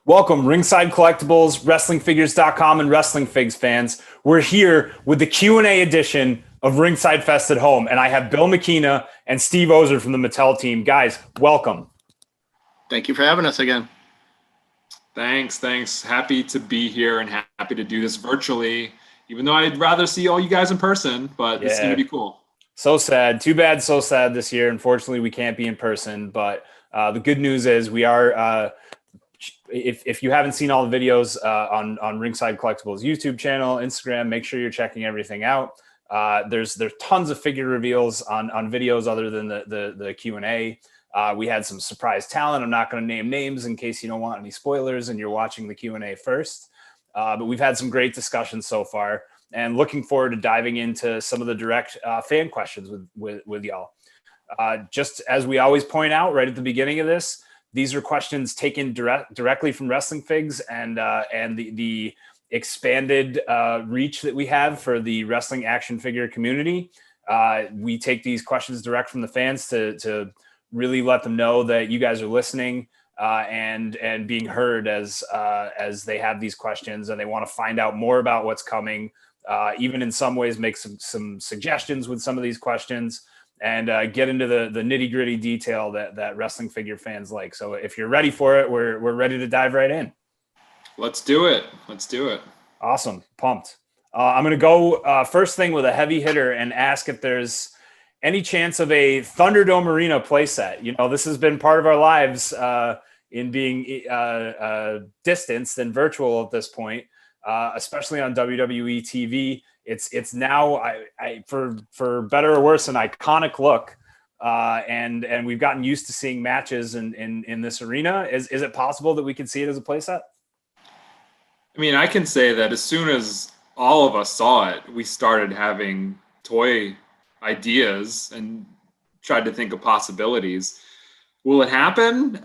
Welcome, Ringside Collectibles, WrestingFigures.com, and WrestingFigs fans. We're here with the Q&A edition of Ringside Fest at Home, and I have Bill Miekina and Steve Ozer from the Mattel team. Guys, welcome. Thank you for having us again. Thanks. Happy to be here and happy to do this virtually, even though I'd rather see all you guys in person, but This is going to be cool. So sad. Too bad, so sad this year. Unfortunately, we can't be in person, but the good news is we are... If you haven't seen all the videos on Ringside Collectibles YouTube channel, Instagram, make sure you're checking everything out. There's tons of figure reveals on videos other than the Q&A. We had some surprise talent. I'm not going to name names in case you don't want any spoilers and you're watching the Q&A first. But we've had some great discussions so far, and looking forward to diving into some of the direct fan questions with y'all. Just as we always point out right at the beginning of this, these are questions taken directly from WrestingFigs and the expanded reach that we have for the wrestling action figure community. We take these questions direct from the fans to really let them know that you guys are listening and being heard as they have these questions and they want to find out more about what's coming. Even in some ways, make some suggestions with some of these questions. And get into the nitty gritty detail that wrestling figure fans like. So if you're ready for it, we're ready to dive right in. Let's do it. Awesome. Pumped. I'm going to go first thing with a heavy hitter and ask if there's any chance of a Thunderdome Arena playset. You know, this has been part of our lives in being distanced and virtual at this point, especially on WWE TV. It's now for better or worse an iconic look, and we've gotten used to seeing matches in this arena. Is it possible that we can see it as a playset? I mean, I can say that as soon as all of us saw it, we started having toy ideas and tried to think of possibilities. Will it happen?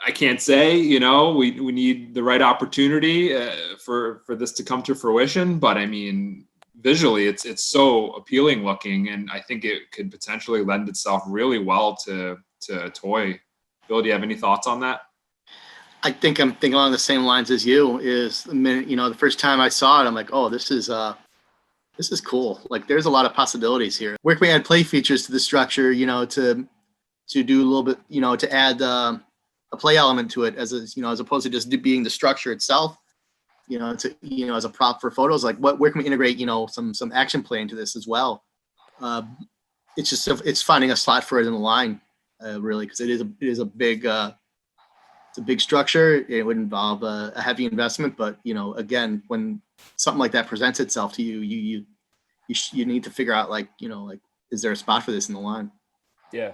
I can't say. You know, we need the right opportunity for this to come to fruition. But I mean, visually, it's so appealing looking, and I think it could potentially lend itself really well to a toy. Bill, do you have any thoughts on that? I think I'm thinking along the same lines as you. Is the minute, the first time I saw it, I'm like, oh, this is cool. Like, there's a lot of possibilities here. Where can we add play features to the structure? To do a little bit, to add a play element to it, as opposed to just being the structure itself. As a prop for photos, like where can we integrate, some action play into this as well? It's finding a slot for it in the line, really, because it is a big, it's a big structure. It would involve a heavy investment, but again, when something like that presents itself to you, you need to figure out is there a spot for this in the line? Yeah,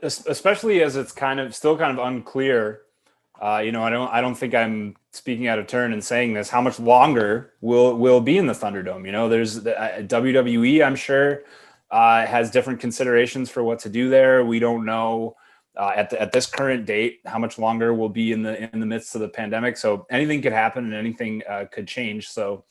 especially as it's still kind of unclear. I don't think I'm speaking out of turn in saying this. How much longer will be in the Thunderdome? There's the WWE, I'm sure, has different considerations for what to do there. We don't know at this current date how much longer we'll be in the midst of the pandemic. So anything could happen and anything could change. So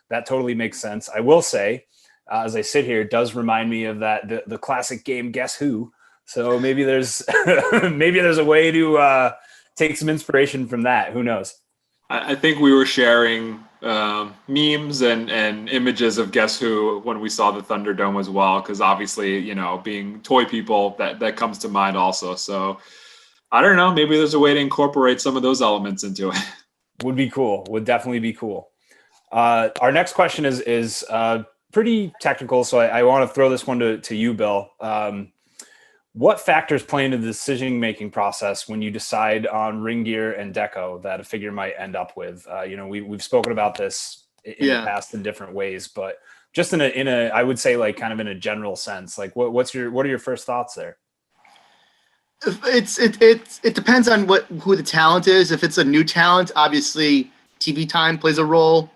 that totally makes sense. I will say, as I sit here, it does remind me of the classic game Guess Who. So maybe there's a way to take some inspiration from that. Who knows? I think we were sharing memes and images of Guess Who when we saw the Thunderdome as well, because obviously, being toy people, that comes to mind also. So I don't know, maybe there's a way to incorporate some of those elements into it. Would be cool. Would definitely be cool. Our next question is pretty technical, so I want to throw this one to you, Bill. What factors play into the decision-making process when you decide on ring gear and deco that a figure might end up with? We've spoken about this in the past in different ways, but just in a I would say kind of in a general sense, what are your first thoughts there? It depends on who the talent is. If it's a new talent, obviously TV time plays a role.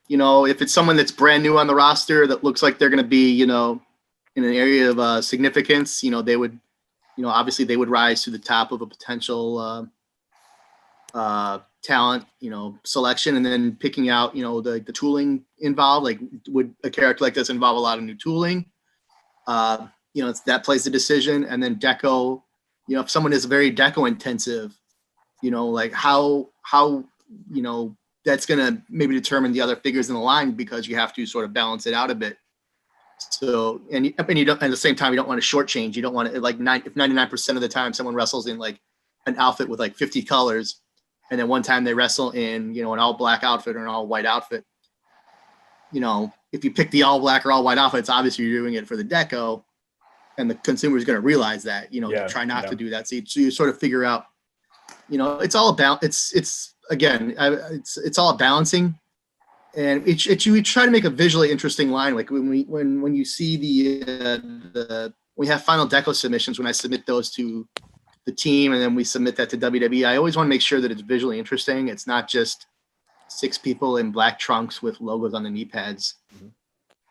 If it's someone that's brand new on the roster that looks like they're going to be, in an area of significance, they would, obviously they would rise to the top of a potential talent, selection, and then picking out, the tooling involved. Like, would a character like this involve a lot of new tooling? That plays the decision. And then deco, if someone is very deco intensive, how how, you know, that's going to maybe determine the other figures in the line, because you have to sort of balance it out a bit. So, and you don't, at the same time, you don't want to shortchange. You don't want to, like, if 99% of the time someone wrestles in like an outfit with like 50 colors, and then one time they wrestle in, you know, an all black outfit or an all white outfit, you know, if you pick the all black or all white outfit, it's obviously you're doing it for the deco, and the consumer is going to realize that, you know, try not to do that. So you sort of figure out, you know, it's all about, it's all balancing. And you try to make a visually interesting line. Like when you see we have final deco submissions, when I submit those to the team and then we submit that to WWE, I always want to make sure that it's visually interesting. It's not just 6 people in black trunks with logos on the knee pads.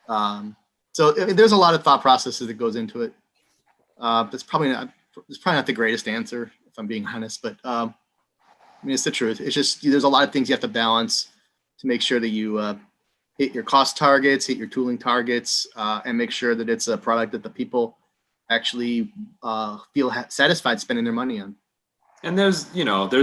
Mm-hmm. So there's a lot of thought processes that goes into it. It's probably not the greatest answer, if I'm being honest, but I mean, it's the truth. It's just, there's a lot of things you have to balance to make sure that you hit your cost targets, hit your tooling targets, and make sure that it's a product that the people actually feel satisfied spending their money on. And there's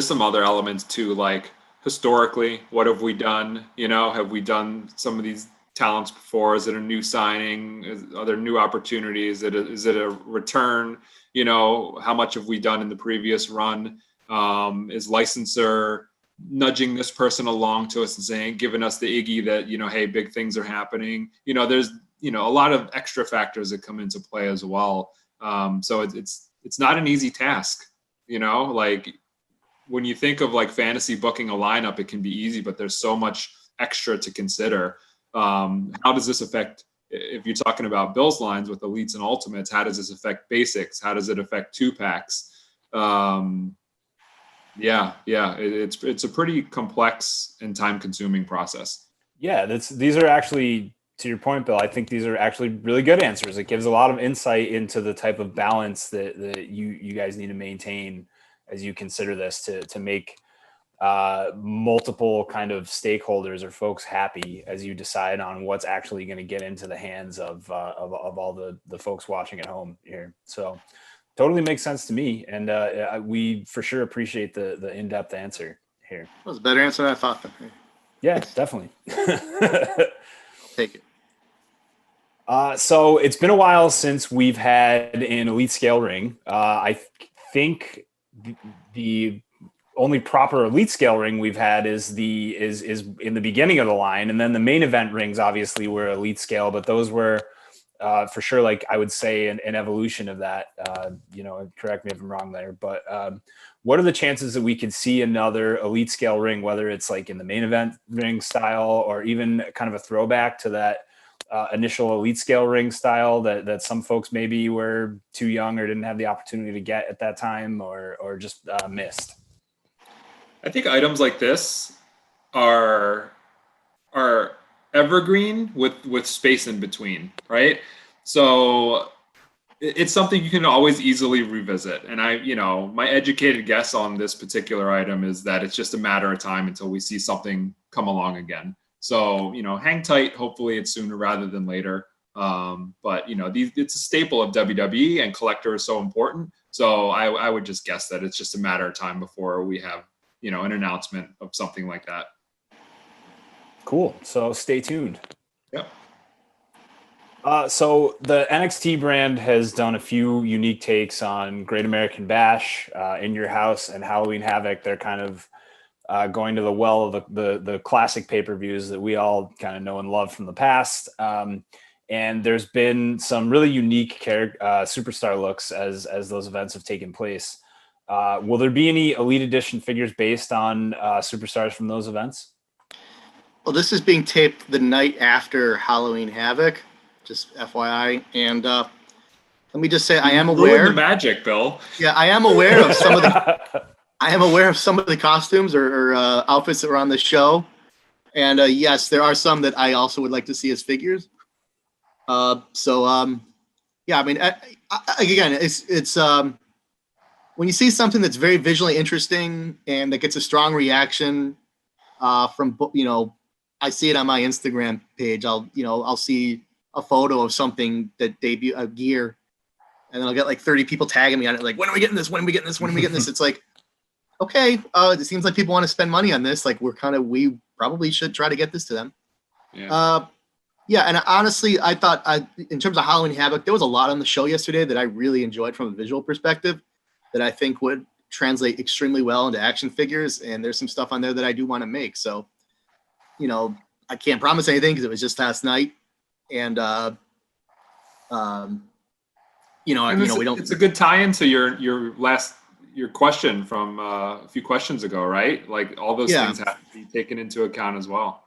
some other elements too, like historically, what have we done? You know, have we done some of these talents before? Is it a new signing? Are there new opportunities? Is it a return? You know, how much have we done in the previous run? Is licensor nudging this person along to us and saying, giving us the Iggy that, you know, hey, big things are happening. You know, there's, you know, a lot of extra factors that come into play as well. So it's not an easy task, you know, like when you think of like fantasy booking a lineup, it can be easy, but there's so much extra to consider. How does this affect, if you're talking about Bill's lines with elites and ultimates, how does this affect basics? How does it affect 2-packs? It's a pretty complex and time-consuming process. Yeah, these are actually, to your point, Bill, I think these are actually really good answers. It gives a lot of insight into the type of balance that you guys need to maintain as you consider this to make multiple kind of stakeholders or folks happy as you decide on what's actually going to get into the hands of all the folks watching at home here. So totally makes sense to me, and we for sure appreciate the in-depth answer here. That was a better answer than I thought. Yeah, definitely. Take it. So it's been a while since we've had an elite scale ring. I think the only proper elite scale ring we've had is in the beginning of the line, and then the main event rings obviously were elite scale, but those were for sure, like I would say, an evolution of that. You know, correct me if I'm wrong there, but what are the chances that we could see another elite scale ring, whether it's like in the main event ring style or even kind of a throwback to that initial elite scale ring style that some folks maybe were too young or didn't have the opportunity to get at that time or just missed? I think items like this are evergreen with space in between, right? So it's something you can always easily revisit. And my educated guess on this particular item is that it's just a matter of time until we see something come along again. So, hang tight. Hopefully it's sooner rather than later. But it's a staple of WWE, and collector is so important. So I would just guess that it's just a matter of time before we have, an announcement of something like that. Cool. So stay tuned. Yep. So the NXT brand has done a few unique takes on Great American Bash, In Your House, and Halloween Havoc. They're kind of going to the well of the classic pay-per-views that we all kind of know and love from the past. And there's been some really unique superstar looks as those events have taken place. Will there be any Elite Edition figures based on superstars from those events? Well, this is being taped the night after Halloween Havoc, just FYI. And let me just say, I am aware. Ruin the magic, Bill. Yeah, I am aware of some of the. I am aware of some of the costumes or outfits that were on the show, and yes, there are some that I also would like to see as figures. Yeah, I mean, again, it's when you see something that's very visually interesting and that gets a strong reaction from I see it on my Instagram page. I'll see a photo of something that debut a gear, and then I'll get like 30 people tagging me on it, like, when are we getting this? When are we getting this? When are we getting this? It's like, okay, it seems like people want to spend money on this. Like we probably should try to get this to them. Yeah. Yeah, and honestly, I thought in terms of Halloween Havoc, there was a lot on the show yesterday that I really enjoyed from a visual perspective that I think would translate extremely well into action figures. And there's some stuff on there that I do want to make. So, I can't promise anything because it was just last night. And, we don't. It's a good tie-in to your question from a few questions ago, right? Like all those things have to be taken into account as well.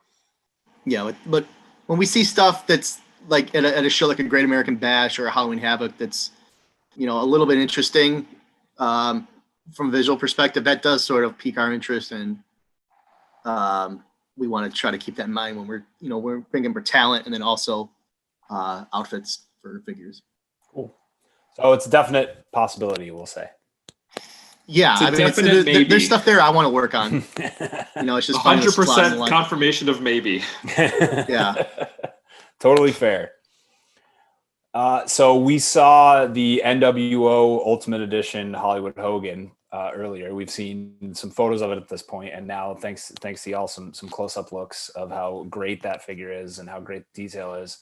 Yeah, but when we see stuff that's like at a show like a Great American Bash or a Halloween Havoc, that's a little bit interesting from a visual perspective, that does sort of pique our interest, and we want to try to keep that in mind when we're thinking for talent and then also outfits for figures. Cool. So it's a definite possibility, we'll say. Yeah, there's stuff there I want to work on. It's just 100% confirmation of maybe. Yeah, totally fair. So we saw the NWO Ultimate Edition Hollywood Hogan earlier. We've seen some photos of it at this point, and now thanks to y'all, some close-up looks of how great that figure is and how great the detail is.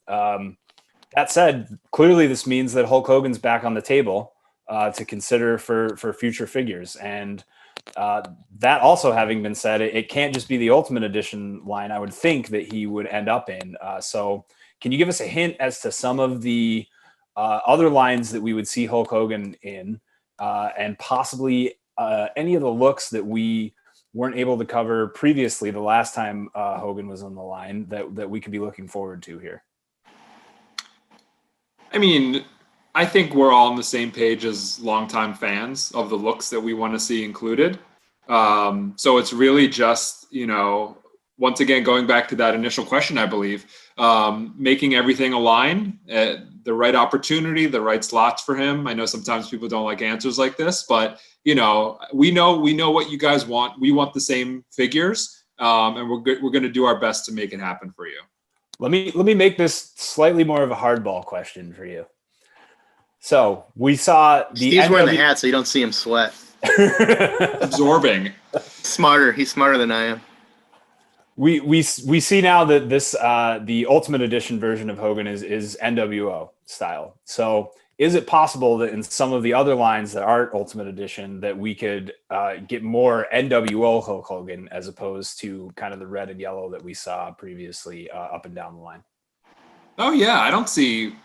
That said, clearly this means that Hulk Hogan's back on the table to consider for future figures. And that also having been said, it can't just be the Ultimate Edition line. I would think that he would end up in. So can you give us a hint as to some of the other lines that we would see Hulk Hogan in, and possibly any of the looks that we weren't able to cover previously the last time Hogan was on the line that we could be looking forward to here? I mean, I think we're all on the same page as longtime fans of the looks that we want to see included. So it's really just, once again, going back to that initial question, I believe, making everything align at the right opportunity, the right slots for him. I know sometimes people don't like answers like this, but we know what you guys want. We want the same figures, and we're going to do our best to make it happen for you. Let me make this slightly more of a hardball question for you. So we saw Steve's wearing the hat, so you don't see him sweat. Absorbing. He's smarter than I am. We see now that this the Ultimate Edition version of Hogan is NWO style. So is it possible that in some of the other lines that aren't Ultimate Edition that we could get more NWO Hulk Hogan as opposed to kind of the red and yellow that we saw previously up and down the line? Oh yeah, I don't see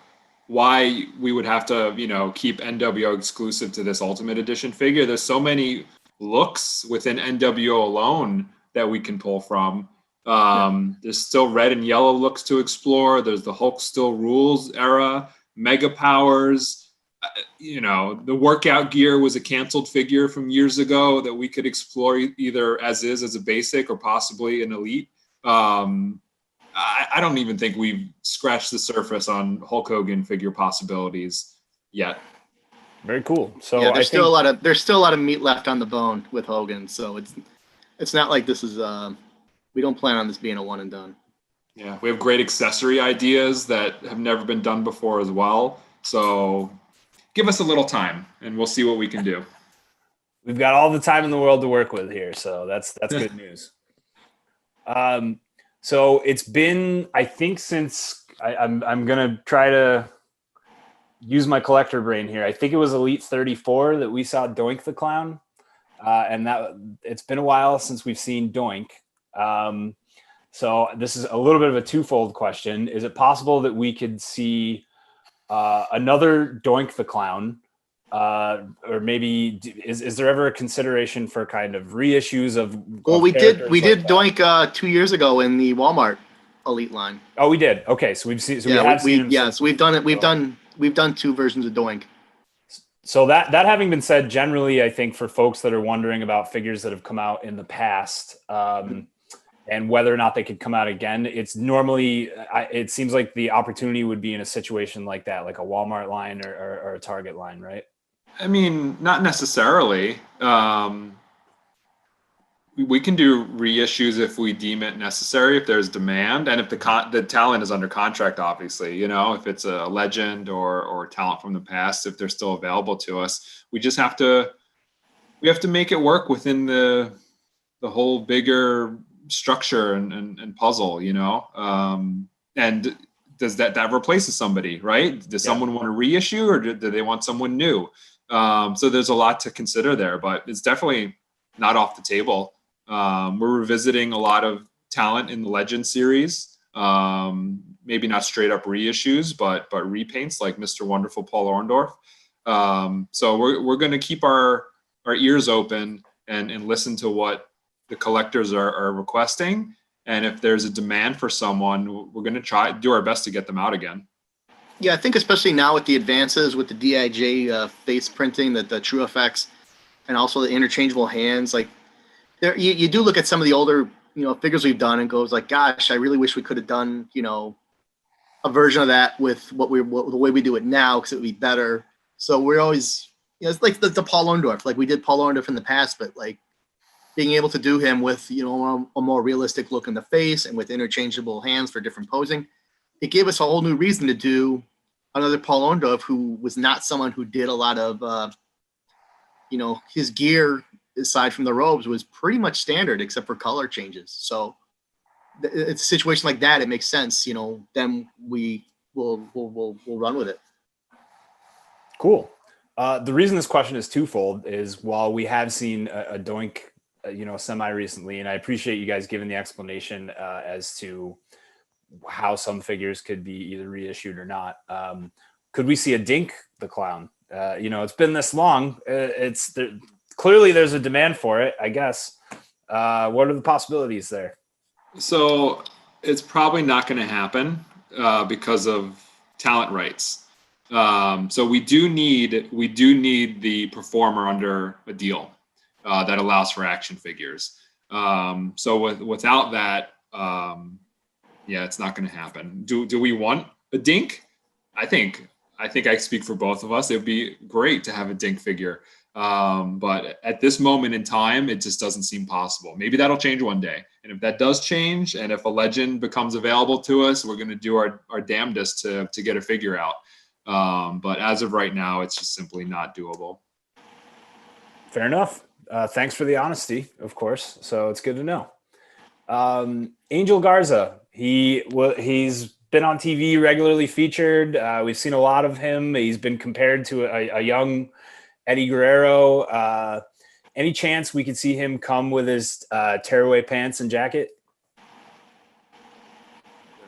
why we would have to, keep NWO exclusive to this Ultimate Edition figure. There's so many looks within NWO alone that we can pull from. There's still red and yellow looks to explore. There's the Hulk Still Rules era, Mega Powers. The workout gear was a canceled figure from years ago that we could explore either as a basic or possibly an elite. I don't even think we've scratched the surface on Hulk Hogan figure possibilities yet. Very cool. So yeah, there's still a lot of meat left on the bone with Hogan. So it's not like this is we don't plan on this being a one and done. Yeah, we have great accessory ideas that have never been done before as well. So give us a little time and we'll see what we can do. We've got all the time in the world to work with here. So that's good news. So it's been, I think, since I'm going to try to use my collector brain here. I think it was Elite 34 that we saw Doink the Clown. And that it's been a while since we've seen Doink. So this is a little bit of a twofold question. Is it possible that we could see another Doink the Clown? Or maybe is there ever a consideration for kind of reissues of? Well, we did Doink 2 years ago in the Walmart Elite line. Oh, we did. Okay, so we've seen. So we've done it. We've done two versions of Doink. So that having been said, generally, I think for folks that are wondering about figures that have come out in the past, and whether or not they could come out again, it's normally it seems like the opportunity would be in a situation like that, like a Walmart line or a Target line, right? I mean, not necessarily. We can do reissues if we deem it necessary, if there's demand, and if the talent is under contract, obviously, if it's a legend or talent from the past, if they're still available to us. We just have to we have to make it work within the whole bigger structure and puzzle, you know. And does that replaces somebody, right? Does someone want to reissue, or do they want someone new? So there's a lot to consider there, but it's definitely not off the table. We're revisiting a lot of talent in the Legend series. Maybe not straight up reissues, but repaints like Mr. Wonderful Paul Orndorff. So we're going to keep our ears open and listen to what the collectors are requesting. And if there's a demand for someone, we're going to do our best to get them out again. Yeah, I think especially now with the advances with the DIJ face printing, the True FX, and also the interchangeable hands, like there, you do look at some of the older, you know, figures we've done and goes like, gosh, I really wish we could have done, you know, a version of that with the way we do it now, because it would be better. So we're always, you know, it's like the Paul Orndorff, like we did Paul Orndorff in the past, but like being able to do him with, you know, a more realistic look in the face and with interchangeable hands for different posing, it gave us a whole new reason to do another Paul Orndorff, who was not someone who did a lot of, you know, his gear aside from the robes was pretty much standard except for color changes. So it's a situation like that. It makes sense, you know. Then we'll run with it. Cool. The reason this question is twofold is while we have seen a Doink, you know, semi recently, and I appreciate you guys giving the explanation as to how some figures could be either reissued or not. Could we see a Dink the Clown? You know, it's been this long. Clearly there's a demand for it, I guess. What are the possibilities there? So it's probably not going to happen because of talent rights. So we do need the performer under a deal that allows for action figures. So without that, yeah, it's not going to happen. Do we want a Dink? I think I speak for both of us. It would be great to have a Dink figure. But at this moment in time, it just doesn't seem possible. Maybe that'll change one day. And if that does change, and if a Legend becomes available to us, we're going to do our damnedest to get a figure out. But as of right now, it's just simply not doable. Fair enough. Thanks for the honesty, of course. So it's good to know. Angel Garza, he's been on TV, regularly featured. We've seen a lot of him. He's been compared to a young Eddie Guerrero. Any chance we could see him come with his tearaway pants and jacket?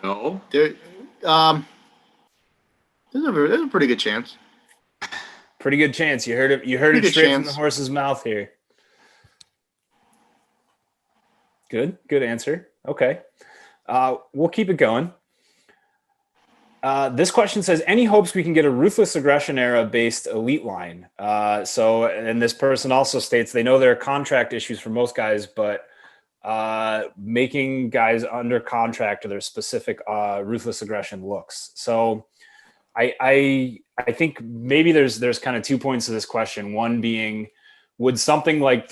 No. There's a pretty good chance. Pretty good chance. You heard it. You heard it straight from the horse's mouth here. Good answer. Okay. We'll keep it going. This question says, any hopes we can get a Ruthless Aggression era based elite line? And this person also states they know there are contract issues for most guys, but making guys under contract to their specific Ruthless Aggression looks. So I think maybe there's kind of 2 points to this question. One being, would something like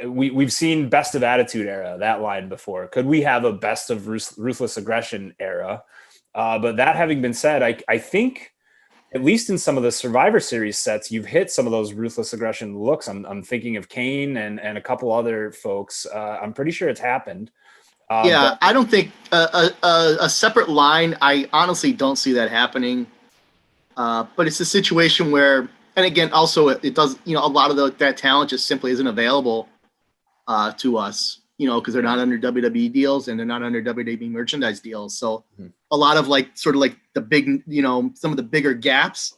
we've seen Best of Attitude era, that line before. Could we have a Best of Ruthless Aggression era? But that having been said, I think at least in some of the Survivor Series sets, you've hit some of those Ruthless Aggression looks. I'm thinking of Kane and a couple other folks. I'm pretty sure it's happened. I don't think a separate line. I honestly don't see that happening. But it's a situation where, and again, also it does, you know, a lot of that talent just simply isn't available to us, you know, because they're not under WWE deals and they're not under WWE merchandise deals. So a lot of sort of the big, you know, some of the bigger gaps,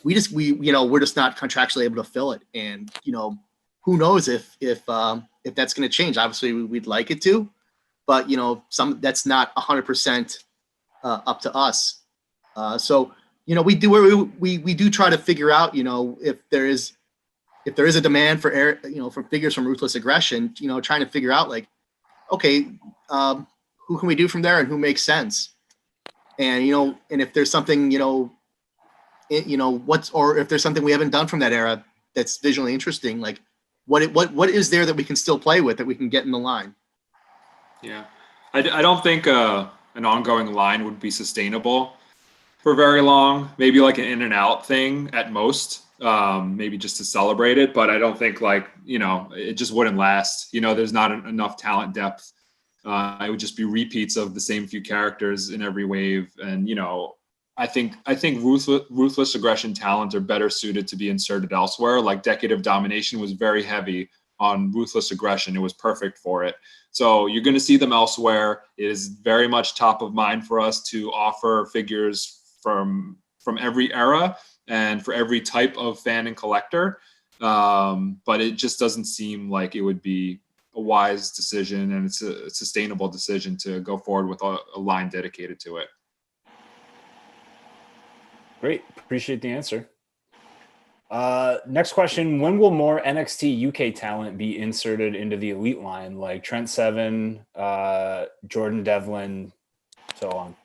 we're just not contractually able to fill it. And, you know, who knows if that's going to change. Obviously we'd like it to, but you know, that's not 100% up to us. So, you know, we do try to figure out, you know, if there is a demand for for figures from Ruthless Aggression, you know, trying to figure out okay, who can we do from there and who makes sense, and you know, and if there's something, or if there's something we haven't done from that era that's visually interesting, what is there that we can still play with that we can get in the line? Yeah, I don't think an ongoing line would be sustainable for very long. Maybe like an in and out thing at most. maybe just to celebrate it. But I don't think it just wouldn't last. There's not enough talent depth. It would just be repeats of the same few characters in every wave. And, I think ruthless aggression talent are better suited to be inserted elsewhere. Like Decade of Domination was very heavy on ruthless aggression. It was perfect for it. So you're going to see them elsewhere. It is very much top of mind for us to offer figures from every era and for every type of fan and collector. But it just doesn't seem like it would be a wise decision, and it's a sustainable decision to go forward with a line dedicated to it. Great. Appreciate the answer. Next question. When will more NXT UK talent be inserted into the elite line, like Trent Seven, Jordan Devlin, so on?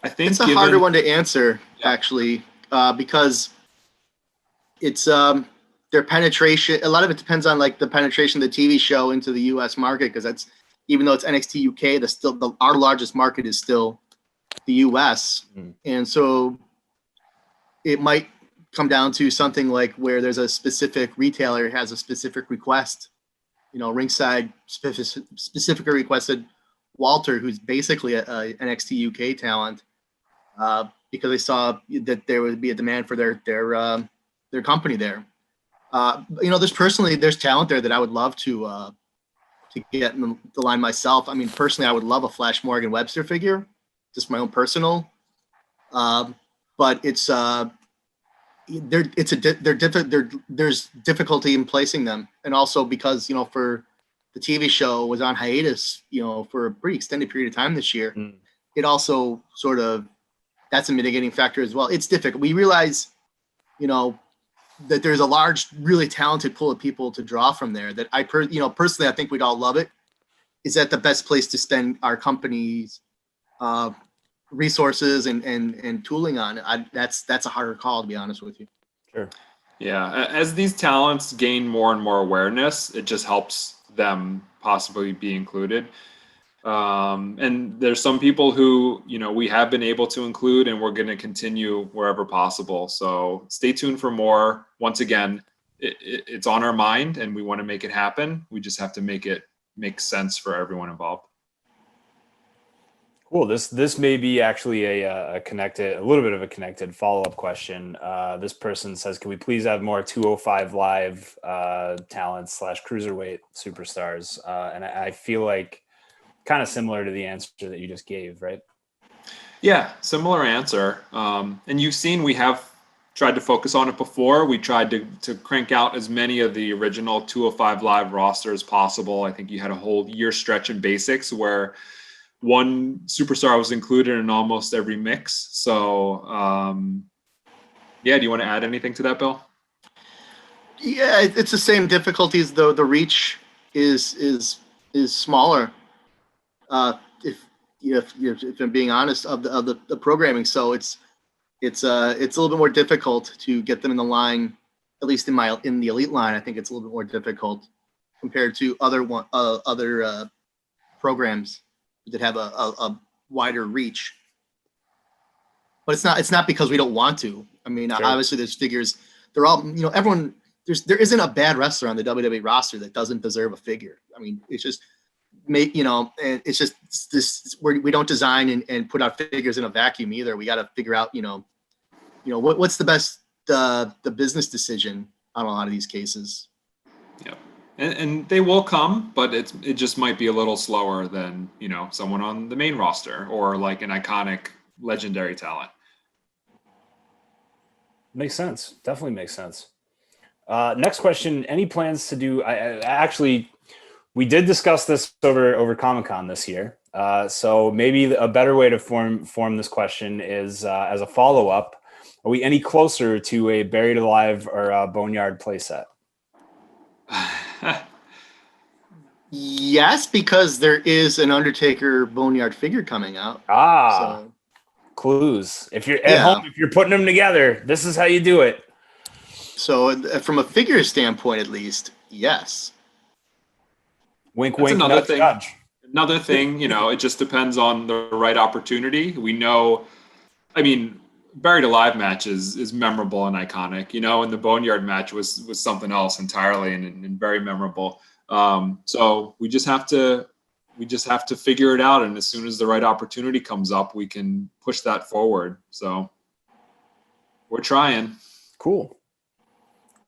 I think it's a harder one to answer, actually, because it's their penetration. A lot of it depends on like the penetration of the TV show into the US market, because that's, even though it's NXT UK, our largest market is still the US. And so it might come down to something like where there's a specific retailer has a specific request. Ringside specifically requested Walter, who's basically a NXT UK talent, because they saw that there would be a demand for their company there. There's talent there that I would love to get in the line myself. I mean, personally, I would love a Flash Morgan Webster figure, just my own personal. But it's there's difficulty in placing them, and also because for the TV show was on hiatus for a pretty extended period of time this year. It also sort of, that's a mitigating factor as well. It's difficult. We realize that there's a large, really talented pool of people to draw from there. That personally, I think we'd all love it. Is that the best place to spend our company's resources and tooling on? That's a harder call, to be honest with you. Sure. Yeah, as these talents gain more and more awareness, it just helps them possibly be included. And there's some people who we have been able to include, and we're going to continue wherever possible. So stay tuned for more. Once again, it's on our mind, and we want to make it happen. We just have to make it make sense for everyone involved. Cool. This may be actually a little bit of a connected follow-up question. This person says, can we please have more 205 Live talents / cruiserweight superstars? And I feel like kind of similar to the answer that you just gave, right? Yeah, similar answer. And you've seen we have tried to focus on it before. We tried to crank out as many of the original 205 Live roster as possible. I think you had a whole year stretch in basics where one superstar was included in almost every mix. So, do you want to add anything to that, Bill? Yeah, it's the same difficulties, though the reach is smaller. If I'm being honest, of the programming, so it's a little bit more difficult to get them in the line. At least in the elite line, I think it's a little bit more difficult compared to other programs that have a wider reach. But it's not because we don't want to. I mean, sure. Obviously there's figures. They're all everyone. There isn't a bad wrestler on the WWE roster that doesn't deserve a figure. I mean, it's just it's just this we don't design and put out figures in a vacuum either. We got to figure out what's the best the business decision on a lot of these cases. Yeah. And they will come, but it just might be a little slower than, someone on the main roster or like an iconic legendary talent. Makes sense. Definitely makes sense. Next question. Any plans to do, we did discuss this over Comic-Con this year. So maybe a better way to form this question is as a follow-up. Are we any closer to a Buried Alive or a Boneyard playset? Yes, because there is an Undertaker Boneyard figure coming out. So. Clues. If you're at home, if you're putting them together, this is how you do it. So from a figure standpoint, at least, yes. Wink, That's wink. Another thing. Judge. Another thing, it just depends on the right opportunity. We know, Buried Alive match is memorable and iconic, and the Boneyard match was something else entirely and very memorable. So we just have to figure it out, and as soon as the right opportunity comes up, we can push that forward. So we're trying. Cool.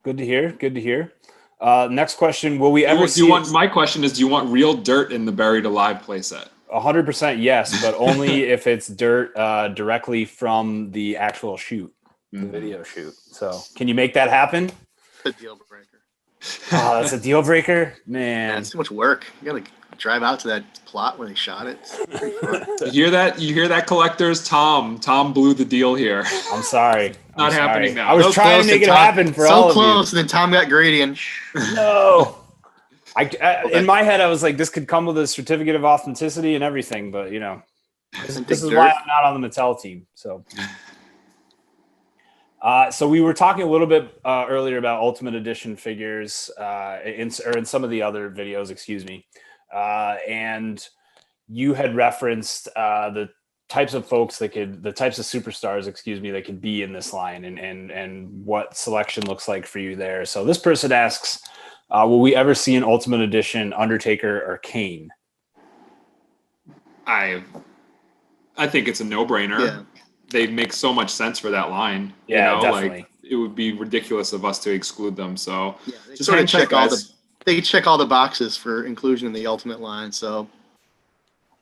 Good to hear. Good to hear. Next question: will we ever see? My question is: do you want real dirt in the Buried Alive playset? 100% yes, but only if it's dirt directly from the actual shoot, the video shoot. So, can you make that happen? A deal breaker. Oh, that's a deal breaker, man. It's too much work. You gotta drive out to that plot where they shot it. You hear that? You hear that, collectors? Tom blew the deal here. I'm sorry. Not happening now. I was trying to make it happen for all of you. So close, and then Tom got greedy and no. In my head, I was like, this could come with a certificate of authenticity and everything, but this is why I'm not on the Mattel team. So, so we were talking a little bit earlier about Ultimate Edition figures in some of the other videos, excuse me, and you had referenced the types of folks the types of superstars, excuse me, that could be in this line, and what selection looks like for you there. So this person asks, will we ever see an Ultimate Edition Undertaker or Kane? I think it's a no-brainer. Yeah. They make so much sense for that line. Yeah, definitely. Like, it would be ridiculous of us to exclude them. So yeah, they just sort of check all the boxes for inclusion in the Ultimate line. So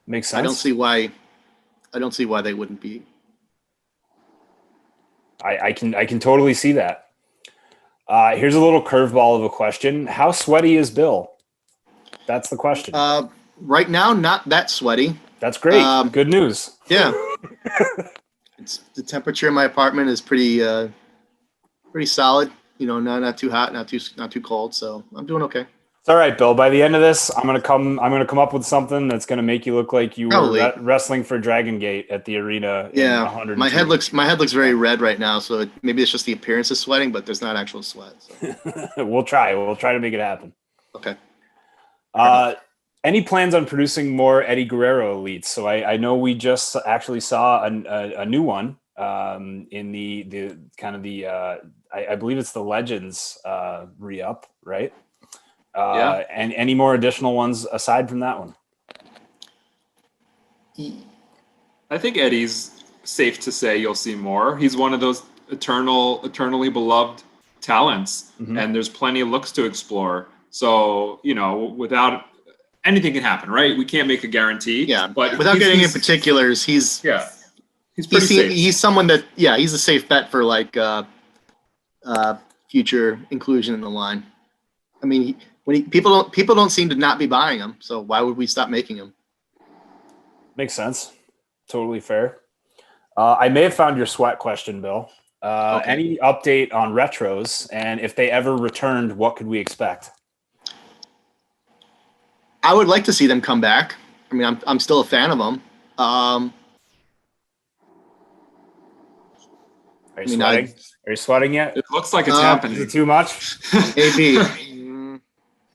makes sense. I don't see why they wouldn't be. I can totally see that. Here's a little curveball of a question. How sweaty is Bill? That's the question. Right now, not that sweaty. That's great. Good news. Yeah. The temperature in my apartment is pretty solid. Not too hot, not too cold. So I'm doing okay. It's all right, Bill. By the end of this, I'm gonna come up with something that's gonna make you look like you were wrestling for Dragon Gate at the arena. Yeah, my head looks very red right now, so maybe it's just the appearance of sweating, but there's not actual sweat. So. We'll try to make it happen. Okay. Any plans on producing more Eddie Guerrero elites? So I know we just actually saw a new one in the kind of the I believe it's the Legends re-up, right? Yeah. And any more additional ones aside from that one? I think Eddie's safe to say you'll see more. He's one of those eternally beloved talents, and there's plenty of looks to explore. So, without anything can happen, right? We can't make a guarantee. Yeah, but without getting into particulars, he's pretty safe. He's someone that he's a safe bet for like future inclusion in the line. I mean, people don't seem to not be buying them, so why would we stop making them? Makes sense. Totally fair. I may have found your sweat question, Bill. Okay. Any update on retros, and if they ever returned, what could we expect? I would like to see them come back. I mean, I'm still a fan of them. Are you sweating? Are you sweating yet? It looks like it's happening. Is it too much? Maybe.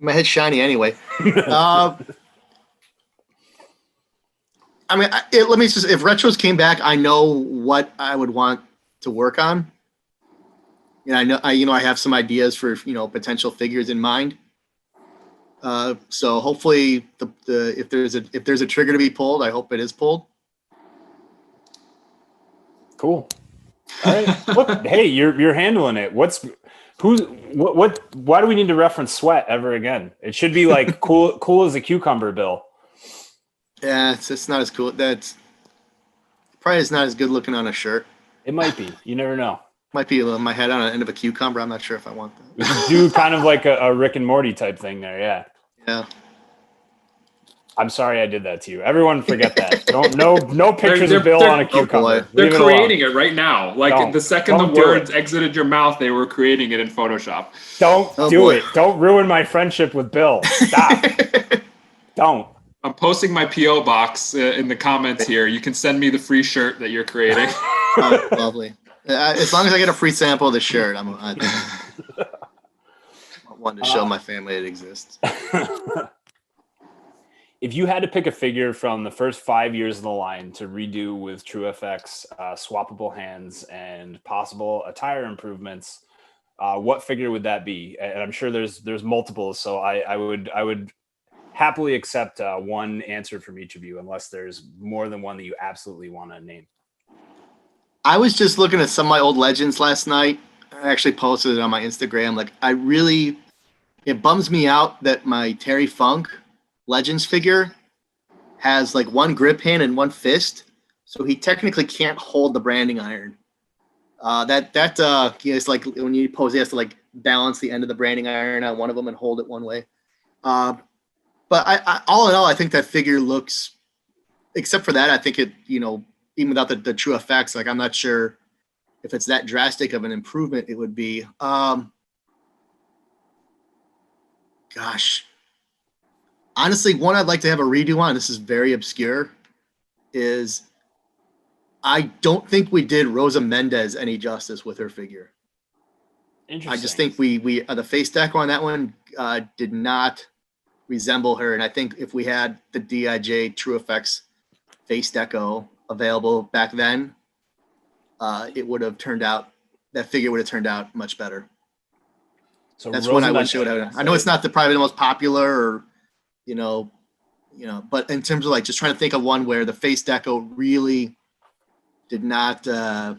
My head's shiny anyway. I mean, let me just, if retros came back, I know what I would want to work on. And I have some ideas for, potential figures in mind. So hopefully if there's a trigger to be pulled, I hope it is pulled. Cool. All right. Look, hey, you're handling it. Why do we need to reference sweat ever again? It should be like cool as a cucumber, Bill. Yeah, it's not as cool. That's probably not as good looking on a shirt. It might be. You never know. Might be my head on the end of a cucumber. I'm not sure if I want that. We could do kind of like a Rick and Morty type thing there. Yeah. Yeah. I'm sorry I did that to you. Everyone forget that. No pictures of Bill on a cucumber. They're creating it right now. Like the second the words exited your mouth, they were creating it in Photoshop. Don't do it. Don't ruin my friendship with Bill. Stop. Don't. I'm posting my P.O. box in the comments here. You can send me the free shirt that you're creating. Oh, lovely. As long as I get a free sample of the shirt, I want to show my family it exists. if you had to pick a figure from the first 5 years of the line to redo with TrueFX, swappable hands, and possible attire improvements, what figure would that be? And I'm sure there's multiples, so I would happily accept one answer from each of you, unless there's more than one that you absolutely want to name. I was just looking at some of my old Legends last night. I actually posted it on my Instagram. Like, it bums me out that my Terry Funk Legends figure has like one grip hand and one fist, so he technically can't hold the branding iron. It's like when you pose, he has to like balance the end of the branding iron on one of them and hold it one way. But I all in all, I think that figure looks, except for that, I think it, even without the true effects, like I'm not sure if it's that drastic of an improvement it would be. Gosh. Honestly, one I'd like to have a redo on, this is very obscure, is I don't think we did Rosa Mendez any justice with her figure. Interesting. I just think we the face deco on that one did not resemble her. And I think if we had the DIJ True Effects face deco available back then, it would have turned out, that figure would have turned out much better. So that's Rosa one I Mendez, wish it would have. I know it's not probably the most popular, or but in terms of like just trying to think of one where the face deco really did not clear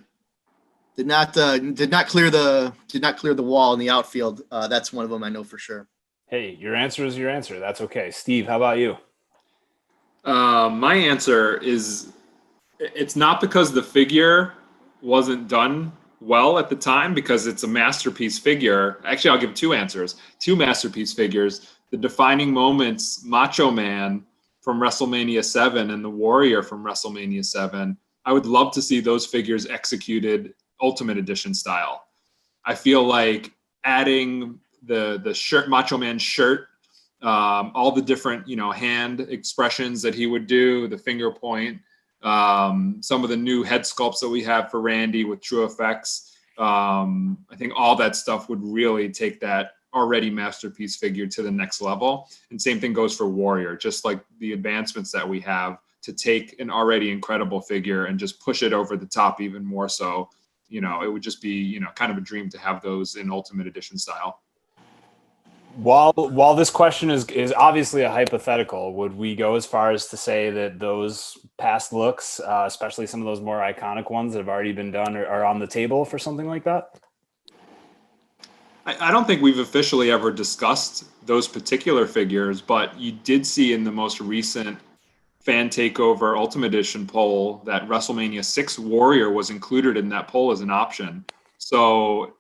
the wall in the outfield. That's one of them I know for sure. Hey, your answer is your answer. That's okay. Steve, how about you? My answer is, it's not because the figure wasn't done well at the time, because it's a masterpiece figure. Actually, I'll give two answers. Two masterpiece figures. The defining moments, Macho Man from WrestleMania 7 and the Warrior from WrestleMania 7. I would love to see those figures executed Ultimate Edition style. I feel like adding the shirt, Macho Man shirt, all the different, hand expressions that he would do, the finger point, some of the new head sculpts that we have for Randy with True Effects. I think all that stuff would really take that already masterpiece figure to the next level. And same thing goes for Warrior, just like the advancements that we have to take an already incredible figure and just push it over the top even more so. It would just be, kind of a dream to have those in Ultimate Edition style. While this question is obviously a hypothetical, would we go as far as to say that those past looks, especially some of those more iconic ones that have already been done, are on the table for something like that? I don't think we've officially ever discussed those particular figures, but you did see in the most recent Fan Takeover Ultimate Edition poll that WrestleMania 6 Warrior was included in that poll as an option. So,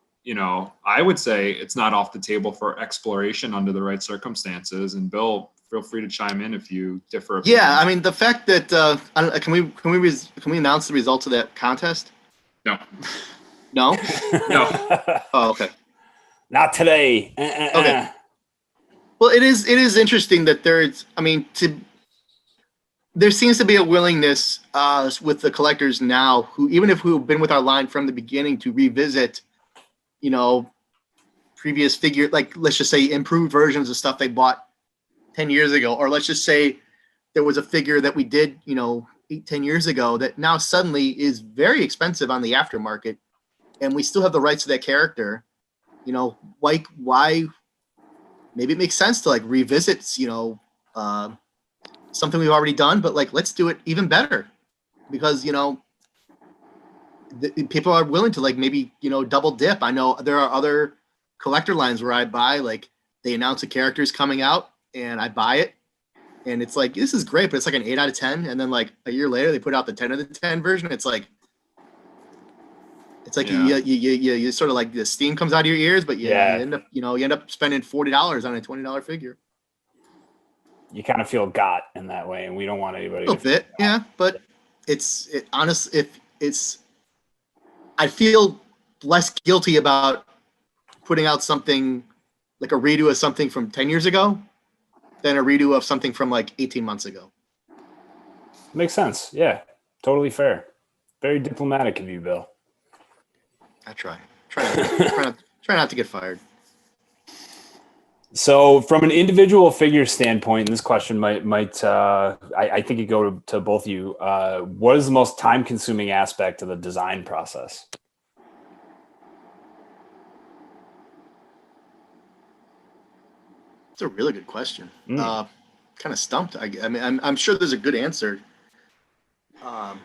I would say it's not off the table for exploration under the right circumstances. And Bill, feel free to chime in if you differ. Yeah, I mean, the fact that can we announce the results of that contest? No. No? No. Oh, okay. Not today. Okay. Well, it is interesting that there seems to be a willingness with the collectors now, who've been with our line from the beginning, to revisit, previous figure, like let's just say improved versions of stuff they bought 10 years ago, or let's just say there was a figure that we did, 8-10 years ago that now suddenly is very expensive on the aftermarket, and we still have the rights to that character. Like why? Maybe it makes sense to like revisit, something we've already done, but like let's do it even better, because people are willing to like maybe double dip. I know there are other collector lines where I buy, like they announce a character is coming out and I buy it, and it's like, this is great, but it's like an 8 out of 10, and then like a year later they put out the 10 out of 10 version. It's like yeah. you sort of like the steam comes out of your ears, but you end up spending $40 on a $20 figure. You kind of feel got in that way, and we don't want anybody a little bit, yeah. But I feel less guilty about putting out something like a redo of something from 10 years ago than a redo of something from like 18 months ago. Makes sense. Yeah, totally fair. Very diplomatic of you, Bill. I try not to get fired. So from an individual figure standpoint, and this question might I think it go to both of you. What is the most time consuming aspect of the design process? It's a really good question. Kind of stumped. I mean, I'm sure there's a good answer. I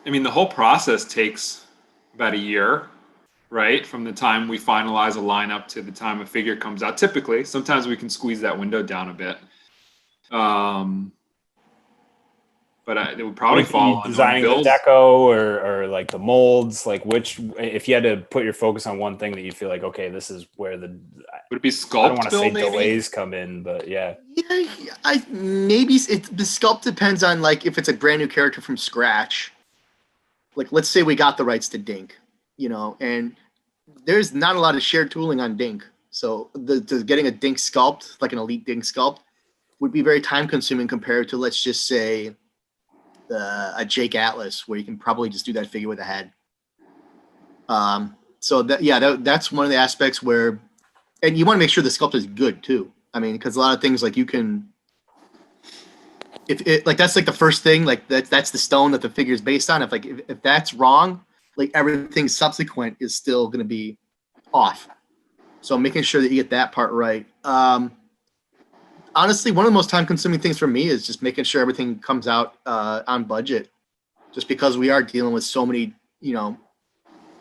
mean, the whole process takes about a year, right? From the time we finalize a lineup to the time a figure comes out. Typically, sometimes we can squeeze that window down a bit. But it would probably fall on designing the deco or like the molds. Like which, if you had to put your focus on one thing that you feel like, okay, this is where the would it be sculpt? I don't want to say maybe? Delays come in, but yeah. Yeah, maybe the sculpt depends on like if it's a brand new character from scratch. Like let's say we got the rights to Dink, you know, and there's not a lot of shared tooling on Dink. So getting a Dink sculpt, like an elite Dink sculpt, would be very time consuming compared to, let's just say, a Jake Atlas, where you can probably just do that figure with a head. So that's one of the aspects where, and you want to make sure the sculpt is good too. I mean, because a lot of things like you can, if that's like the first thing, like that's the stone that the figure is based on. If that's wrong, like everything subsequent is still going to be off. So making sure that you get that part right. Honestly, one of the most time-consuming things for me is just making sure everything comes out on budget, just because we are dealing with so many,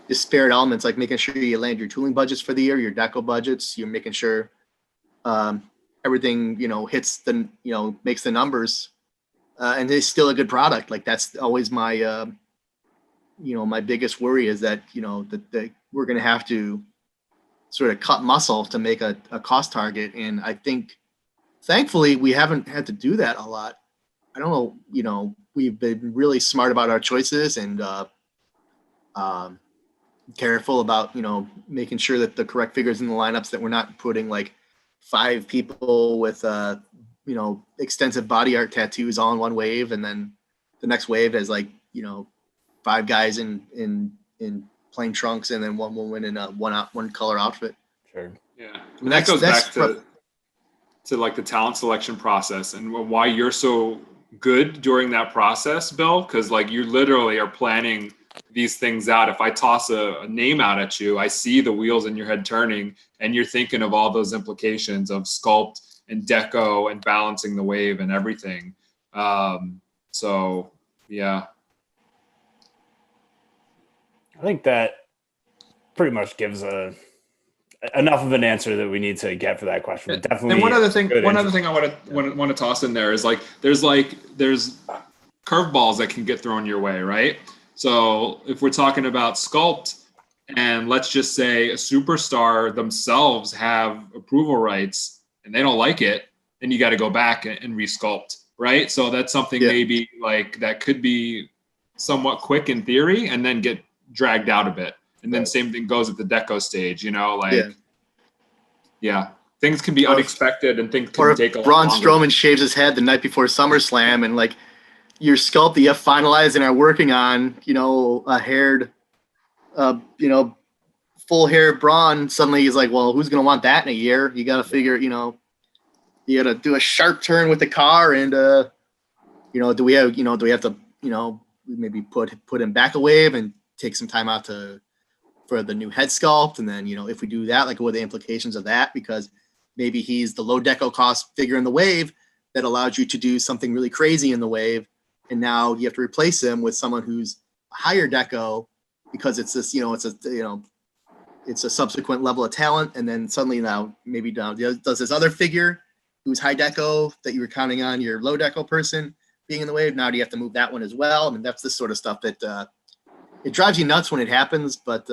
disparate elements, like making sure you land your tooling budgets for the year, your deco budgets, you're making sure everything, hits the, makes the numbers, and it's still a good product. Like that's always my, my biggest worry is that, that we're going to have to sort of cut muscle to make a cost target. And I think, thankfully, we haven't had to do that a lot. I don't know, we've been really smart about our choices and careful about, making sure that the correct figures in the lineups, that we're not putting like 5 people with, extensive body art tattoos all in one wave. And then the next wave has like, 5 guys in plain trunks and then one woman in a one color outfit. Sure. Yeah. I mean, that goes back to like the talent selection process and why you're so good during that process, Bill, because like you literally are planning these things out. If I toss a name out at you, I see the wheels in your head turning and you're thinking of all those implications of sculpt and deco and balancing the wave and everything. So yeah. I think that pretty much gives enough of an answer that we need to get for that question. But definitely. And one other thing I want to toss in there is there's curveballs that can get thrown your way, right? So if we're talking about sculpt, and let's just say a superstar themselves have approval rights and they don't like it, then you got to go back and resculpt, right? So that's something maybe like that could be somewhat quick in theory and then get dragged out a bit. And then same thing goes at the deco stage, things can be unexpected and things can take a lot Braun longer. Strowman shaves his head the night before SummerSlam, and like your sculpt that you have finalized and are working on, a haired, full hair Braun, suddenly he's like, well, who's going to want that in a year? You got to figure, you got to do a sharp turn with the car and, do we have to, maybe put him back a wave and take some time out for the new head sculpt. And then, if we do that, like what are the implications of that? Because maybe he's the low deco cost figure in the wave that allows you to do something really crazy in the wave. And now you have to replace him with someone who's a higher deco because it's this, it's a subsequent level of talent. And then suddenly now maybe does this other figure who's high deco that you were counting on your low deco person being in the wave. Now do you have to move that one as well? I mean, that's the sort of stuff that, it drives you nuts when it happens, but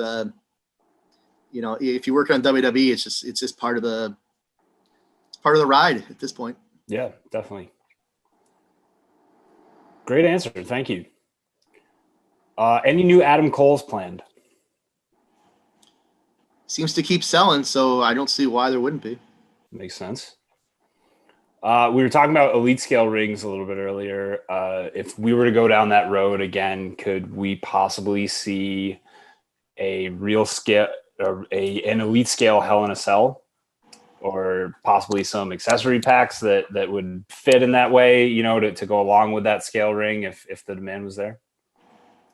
if you work on WWE, it's just part of the ride at this point. Yeah, definitely. Great answer. Thank you. Any new Adam Cole's planned? Seems to keep selling, so I don't see why there wouldn't be. Makes sense. We were talking about elite scale rings a little bit earlier. If we were to go down that road again, could we possibly see a real scale, an elite scale Hell in a Cell? or possibly some accessory packs that would fit in that way, you know, to go along with that scale ring if the demand was there?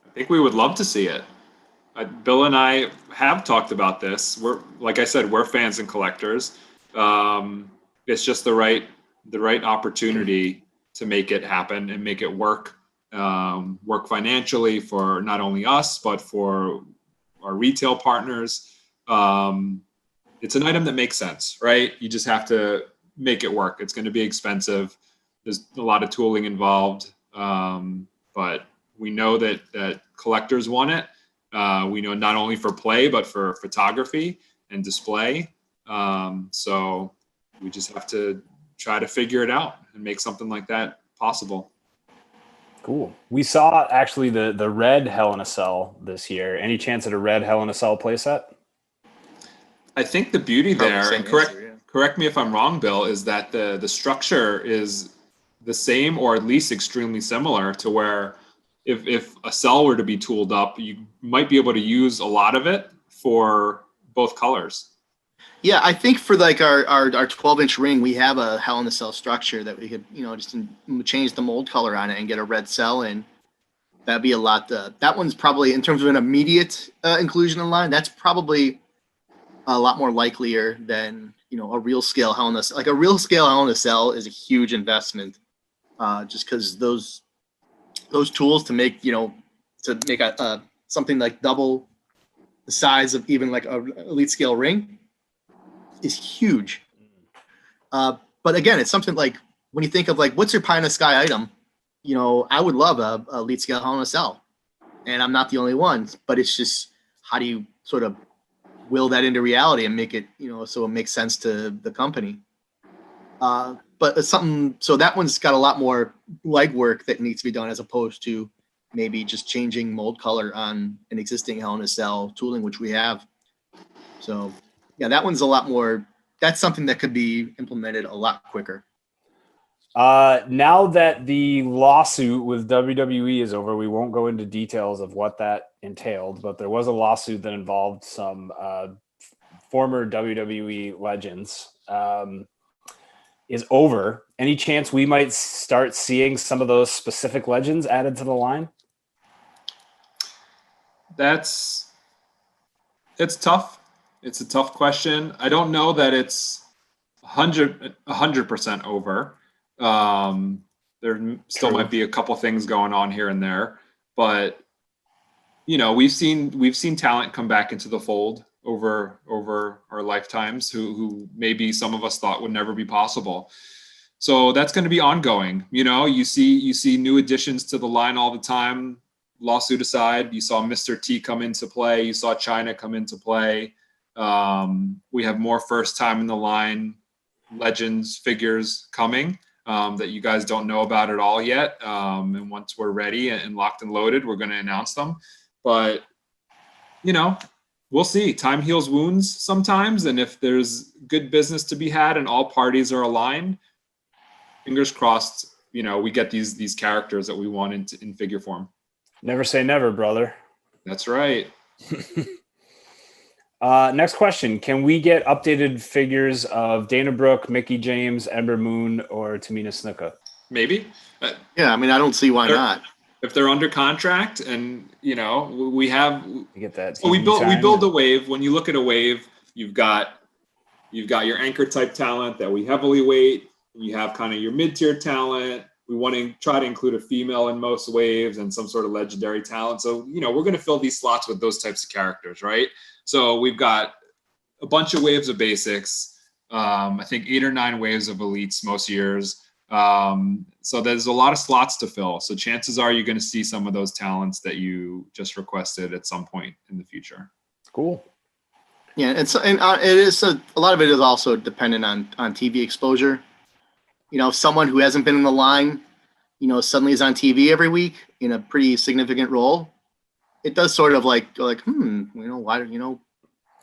I think we would love to see it. Bill and I have talked about this. Like I said, we're fans and collectors. It's just the right opportunity to make it happen and make it work financially for not only us, but for our retail partners. It's an item that makes sense, right? You just have to make it work. It's going to be expensive. There's a lot of tooling involved. But we know that collectors want it. We know not only for play, but for photography and display. So we just have to try to figure it out and make something like that possible. Cool. We saw actually the red Hell in a Cell this year. Any chance at a red Hell in a Cell playset? I think the beauty there, and answer, yeah. correct me if I'm wrong, Bill, is that the structure is the same or at least extremely similar to where if a cell were to be tooled up, you might be able to use a lot of it for both colors. Yeah, I think for like our 12-inch ring, we have a Hell in a Cell structure that we could, you know, just change the mold color on it and get a red cell in. That'd be a lot. That one's probably, in terms of an immediate inclusion in line, that's probably a lot more likelier than, you know, a real scale Hell in a Cell. Like a real scale Hell in a Cell is a huge investment, just because those tools to make, you know, to make a something like double the size of even like a elite scale ring is huge. But again, it's something like when you think of like, what's your pie in the sky item? You know, I would love a elite scale Hell in a Cell, and I'm not the only one, but it's just, how do you sort of will that into reality and make it, you know, so it makes sense to the company. But it's something, so that one's got a lot more legwork that needs to be done as opposed to maybe just changing mold color on an existing Hell in a Cell tooling, which we have. So yeah, that one's a lot more, that's something that could be implemented a lot quicker. Now that the lawsuit with WWE is over, we won't go into details of what that entailed, but there was a lawsuit that involved some former WWE legends. Is over. Any chance we might start seeing some of those specific legends added to the line? It's tough. It's a tough question. I don't know that it's 100% over. There still might be a couple things going on here and there, but you know, we've seen talent come back into the fold over our lifetimes who maybe some of us thought would never be possible. So that's going to be ongoing. You know, you see new additions to the line all the time. Lawsuit aside, you saw Mr. T come into play. You saw China come into play. We have more first time in the line legends figures coming that you guys don't know about at all yet. And once we're ready and locked and loaded, we're going to announce them. But, you know, we'll see. Time heals wounds sometimes. And if there's good business to be had and all parties are aligned, fingers crossed, you know, we get these characters that we want in figure form. Never say never, brother. That's right. Next question. Can we get updated figures of Dana Brooke, Mickie James, Ember Moon, or Tamina Snuka? Maybe. Yeah, I mean, I don't see why not. If they're under contract, and you know, we have, you get that. So we build a wave. When you look at a wave, you've got your anchor type talent that we heavily weight. You have kind of your mid-tier talent. We want to try to include a female in most waves and some sort of legendary talent. So, you know, we're going to fill these slots with those types of characters, right? So we've got a bunch of waves of basics. I think 8 or 9 waves of elites most years. So there's a lot of slots to fill. So chances are you're going to see some of those talents that you just requested at some point in the future. Cool. Yeah, it is a lot of it is also dependent on TV exposure. You know, someone who hasn't been in the line, you know, suddenly is on TV every week in a pretty significant role. It does sort of like, you know, why, you know,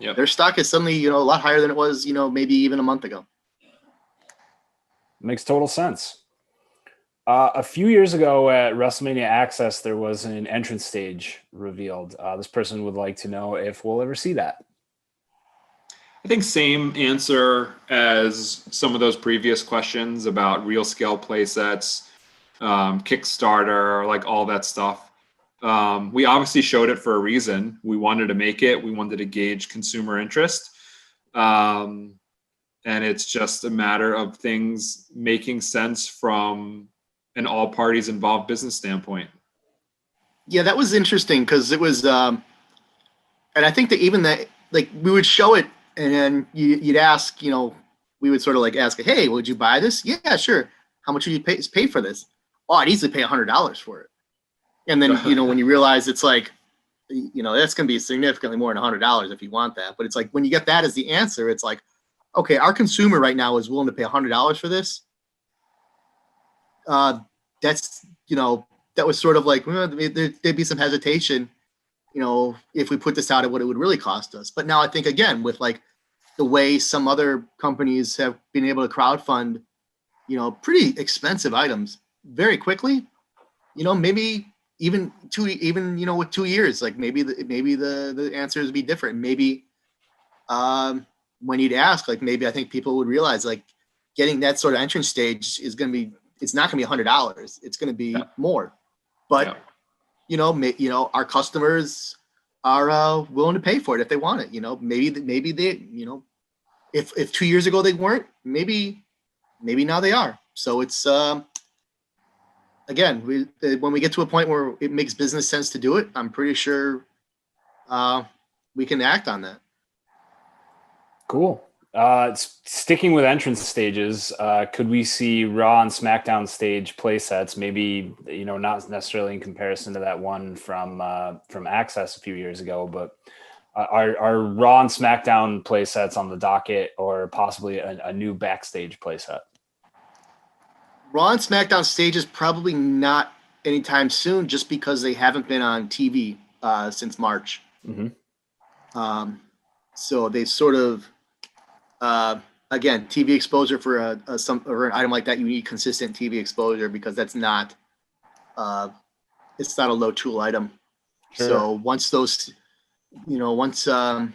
Yep. Their stock is suddenly, you know, a lot higher than it was, you know, maybe even a month ago. Makes total sense. A few years ago at WrestleMania Access, there was an entrance stage revealed. This person would like to know if we'll ever see that. I think same answer as some of those previous questions about real scale play sets, Kickstarter, like all that stuff. We obviously showed it for a reason. We wanted to make it. We wanted to gauge consumer interest. And it's just a matter of things making sense from an all parties involved business standpoint. Yeah, that was interesting because it was, and I think that even that, like, we would show it and then you'd ask, we would sort of like ask, hey, would you buy this? Yeah, sure. How much would you pay for this? Oh, I'd easily pay $100 for it. And then, when you realize it's like, that's going to be significantly more than $100 if you want that. But it's like, when you get that as the answer, it's like, okay, our consumer right now is willing to pay $100 for this. That's, that was sort of like, well, there'd be some hesitation, if we put this out at what it would really cost us. But now I think, again, with like the way some other companies have been able to crowdfund, pretty expensive items very quickly, maybe even with 2 years, like maybe the answers would be different. Maybe when you'd ask, like, maybe I think people would realize, like, getting that sort of entrance stage is going to be, it's not going to be $100. It's going to be more. But, our customers are willing to pay for it if they want it. Maybe they, if 2 years ago they weren't, maybe now they are. So it's, again, when we get to a point where it makes business sense to do it, I'm pretty sure we can act on that. Cool. Sticking with entrance stages, could we see Raw and Smackdown stage play sets? Maybe, not necessarily in comparison to that one from Access a few years ago, but are Raw and Smackdown play sets on the docket, or possibly a new backstage play set? Raw and Smackdown stages probably not anytime soon, just because they haven't been on TV since March. Mm-hmm. So they sort of, again, TV exposure for an item like that, you need consistent TV exposure, because that's not, it's not a low tool item. Sure. So once those, once the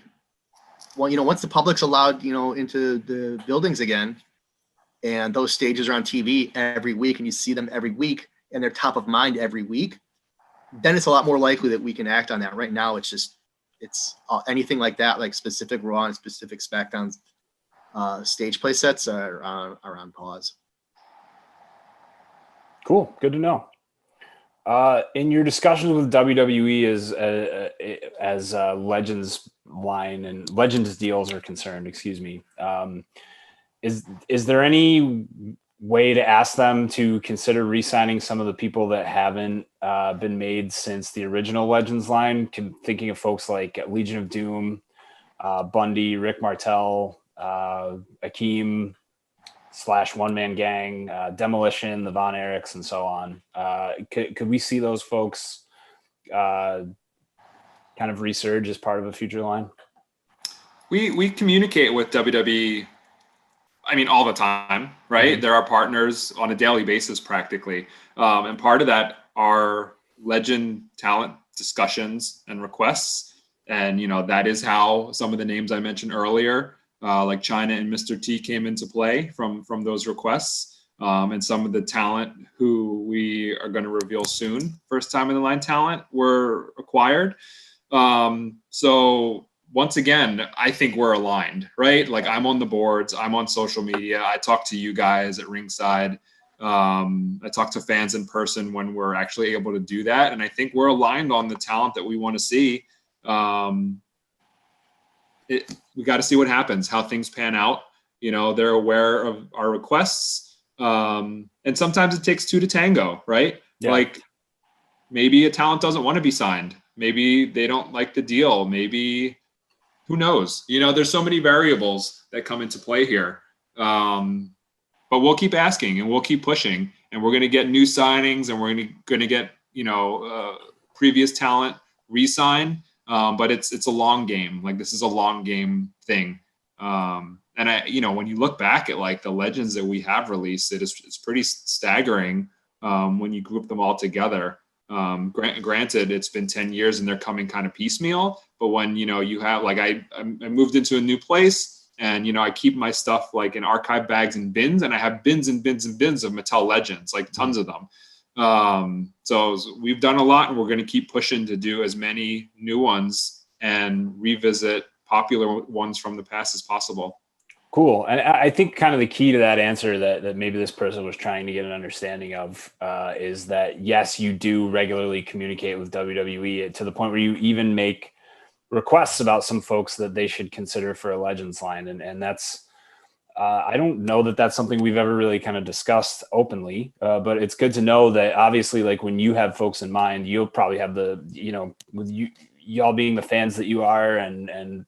public's allowed, into the buildings again, and those stages are on TV every week, and you see them every week, and they're top of mind every week, then it's a lot more likely that we can act on that. Right now, it's anything like that, like specific Raw and specific SmackDowns stage play sets are on pause. Cool. Good to know. In your discussions with WWE as Legends line and Legends deals are concerned, is there any way to ask them to consider re-signing some of the people that haven't been made since the original Legends line? Thinking of folks like Legion of Doom, Bundy, Rick Martel, Akeem / One Man Gang, Demolition, the Von Erichs, and so on. Could we see those folks kind of resurge as part of a future line? We communicate with WWE, all the time, right? Mm-hmm. They're our partners on a daily basis practically. And part of that are legend talent discussions and requests. And, that is how some of the names I mentioned earlier, like China and Mr. T, came into play from those requests. And some of the talent who we are going to reveal soon, first time in the line talent, were acquired. So once again, I think we're aligned, right? Like, I'm on the boards, I'm on social media. I talk to you guys at Ringside. I talk to fans in person when we're actually able to do that. And I think we're aligned on the talent that we want to see. We got to see what happens, how things pan out. They're aware of our requests. And sometimes it takes two to tango, right? Yeah. Like, maybe a talent doesn't want to be signed. Maybe they don't like the deal. Maybe, who knows? There's so many variables that come into play here. But we'll keep asking and we'll keep pushing, and we're going to get new signings, and we're going to get, previous talent re-sign. But it's a long game. Like, this is a long game thing. And when you look back at like the legends that we have released, it's pretty staggering when you group them all together. Granted, it's been 10 years and they're coming kind of piecemeal. But when, you have like, I moved into a new place and, I keep my stuff like in archive bags and bins, and I have bins and bins and bins of Mattel Legends, like tons of them. So we've done a lot, and we're going to keep pushing to do as many new ones and revisit popular ones from the past as possible. Cool. And I think kind of the key to that answer that maybe this person was trying to get an understanding of is that, yes, you do regularly communicate with WWE to the point where you even make requests about some folks that they should consider for a Legends line. And that's, I don't know that that's something we've ever really kind of discussed openly, but it's good to know that obviously, like when you have folks in mind, you'll probably have the, with y'all being the fans that you are, and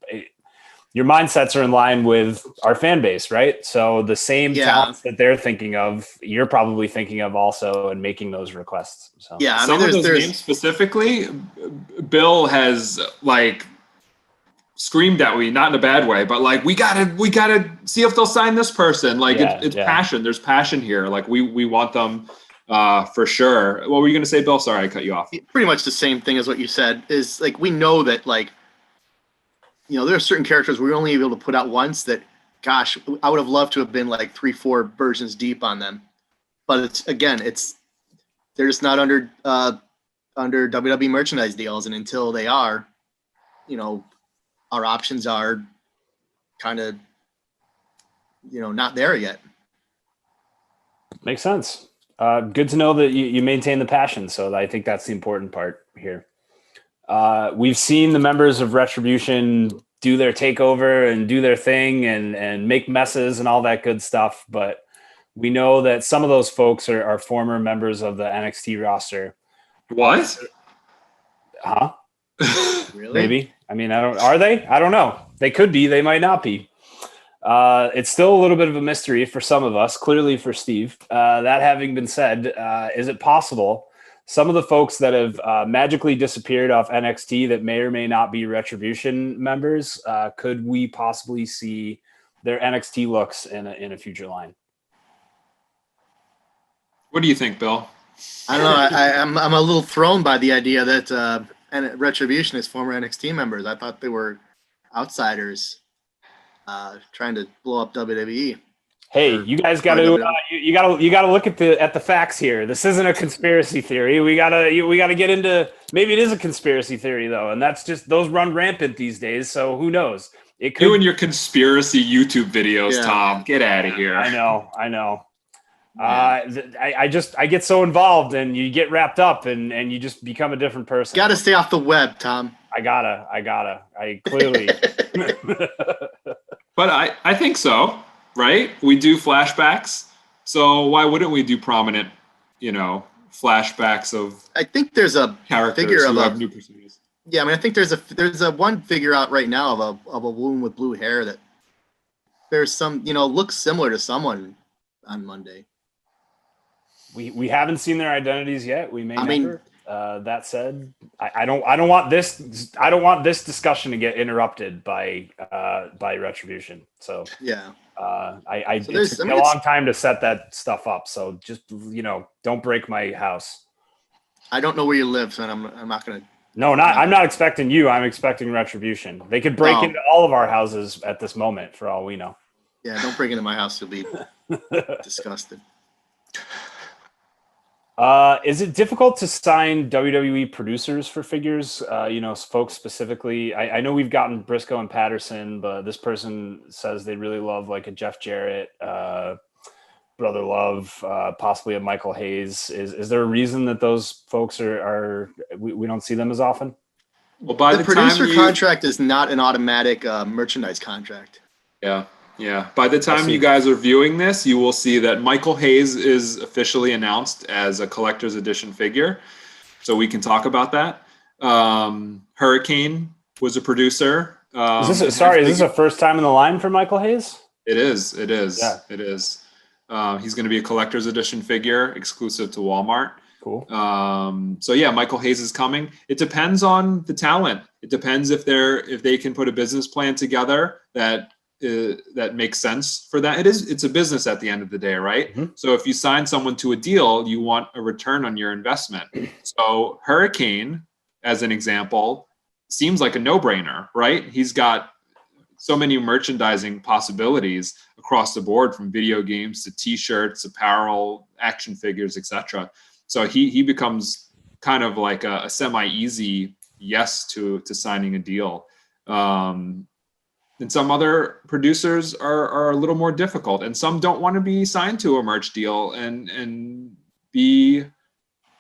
your mindsets are in line with our fan base, right? So the same talents that they're thinking of, you're probably thinking of also, and making those requests. So yeah, some of those names specifically, Bill has like screamed at me, not in a bad way, but like we gotta see if they'll sign this person. Like it's passion. There's passion here. Like we want them for sure. What were you gonna say, Bill? Sorry, I cut you off. Pretty much the same thing as what you said. Is like we know that like, there are certain characters we're only able to put out once that, gosh, I would have loved to have been like 3-4 versions deep on them. But they're just not under WWE merchandise deals. And until they are, our options are kind of, not there yet. Makes sense. Good to know that you maintain the passion. So I think that's the important part here. We've seen the members of Retribution do their takeover and do their thing and make messes and all that good stuff. But we know that some of those folks are former members of the NXT roster. What? Huh? Really? Maybe. I mean, are they? I don't know. They could be, they might not be. It's still a little bit of a mystery for some of us, clearly for Steve. That having been said, is it possible some of the folks that have magically disappeared off NXT that may or may not be Retribution members, could we possibly see their NXT looks in a future line? What do you think, Bill? I don't know. I'm a little thrown by the idea that Retribution is former NXT members. I thought they were outsiders trying to blow up WWE. Hey, you guys got to you got to look at the facts here. This isn't a conspiracy theory. We gotta get into, maybe it is a conspiracy theory though, and that's just, those run rampant these days. So who knows? It could, you and your conspiracy YouTube videos, Tom. Get out of here. I know. I get so involved, and you get wrapped up, and you just become a different person. Got to stay off the web, Tom. I gotta. I clearly. But I think so. Right? We do flashbacks. So why wouldn't we do prominent, flashbacks of, I think there's a characters figure who of have new personas. Yeah, I mean, I think there's a one figure out right now of a woman with blue hair that there's some, looks similar to someone on Monday. We haven't seen their identities yet. We may never. That said, I don't want this discussion to get interrupted by Retribution. So yeah. It took a long time to set that stuff up. So just, don't break my house. I don't know where you live, so I'm not going to. No, I'm not expecting you. I'm expecting Retribution. They could break into all of our houses at this moment, for all we know. Yeah, don't break into my house. You'll be disgusted. Is it difficult to sign WWE producers for figures? Folks specifically. I know we've gotten Briscoe and Patterson, but this person says they really love like a Jeff Jarrett, Brother Love, possibly a Michael Hayes. Is there a reason that those folks we don't see them as often? Well, by the producer contract is not an automatic merchandise contract. Yeah. Yeah. By the time you guys are viewing this, you will see that Michael Hayes is officially announced as a collector's edition figure. So we can talk about that. Hurricane was a producer. Is this a first time in the line for Michael Hayes? It is. Yeah. It is. He's going to be a collector's edition figure exclusive to Walmart. Cool. So yeah, Michael Hayes is coming. It depends on the talent. It depends if they can put a business plan together that that makes sense for that. It's a business at the end of the day, right? Mm-hmm. So if you sign someone to a deal, you want a return on your investment. So Hurricane, as an example, seems like a no-brainer, right? He's got so many merchandising possibilities across the board, from video games to t-shirts, apparel, action figures, etc. So he becomes kind of like a semi-easy yes to signing a deal. And some other producers are a little more difficult, and some don't want to be signed to a merch deal and be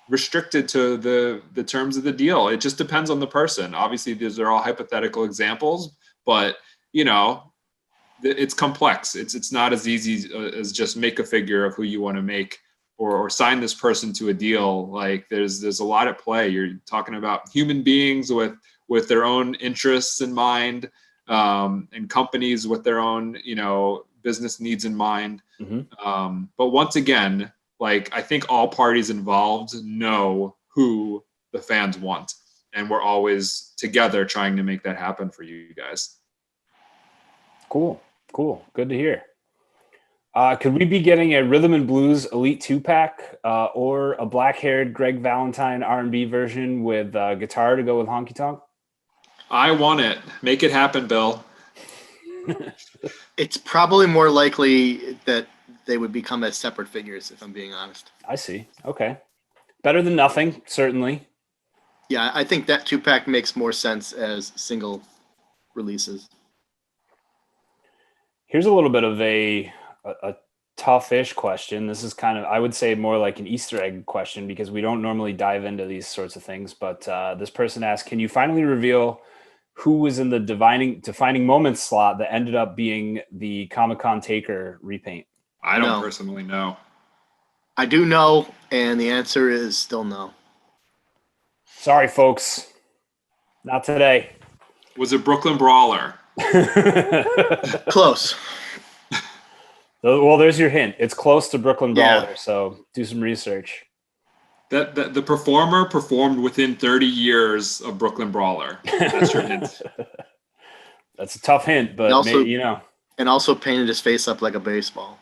restricted to the terms of the deal. It just depends on the person. Obviously, these are all hypothetical examples, but it's complex. It's not as easy as just make a figure of who you want to make or sign this person to a deal. Like there's a lot at play. You're talking about human beings with their own interests in mind, and companies with their own, business needs in mind. Mm-hmm. But once again, like, I think all parties involved know who the fans want, and we're always together trying to make that happen for you guys. Cool. Good to hear. Could we be getting a Rhythm and Blues Elite 2-pack or a black-haired Greg Valentine R&B version with guitar to go with Honky Tonk? I want it. Make it happen, Bill. It's probably more likely that they would become as separate figures, if I'm being honest. I see. Okay. Better than nothing, certainly. Yeah, I think that 2-pack makes more sense as single releases. Here's a little bit of a tough-ish question. This is kind of, I would say, more like an Easter egg question, because we don't normally dive into these sorts of things. But this person asked, can you finally reveal who was in the defining moments slot that ended up being the Comic-Con Taker repaint? I don't personally know. I do know, and the answer is still no. Sorry, folks. Not today. Was it Brooklyn Brawler? Close. Well, there's your hint. It's close to Brooklyn Brawler, so do some research. That the performer performed within 30 years of Brooklyn Brawler. That's your hint. That's a tough hint, but also, And also painted his face up like a baseball.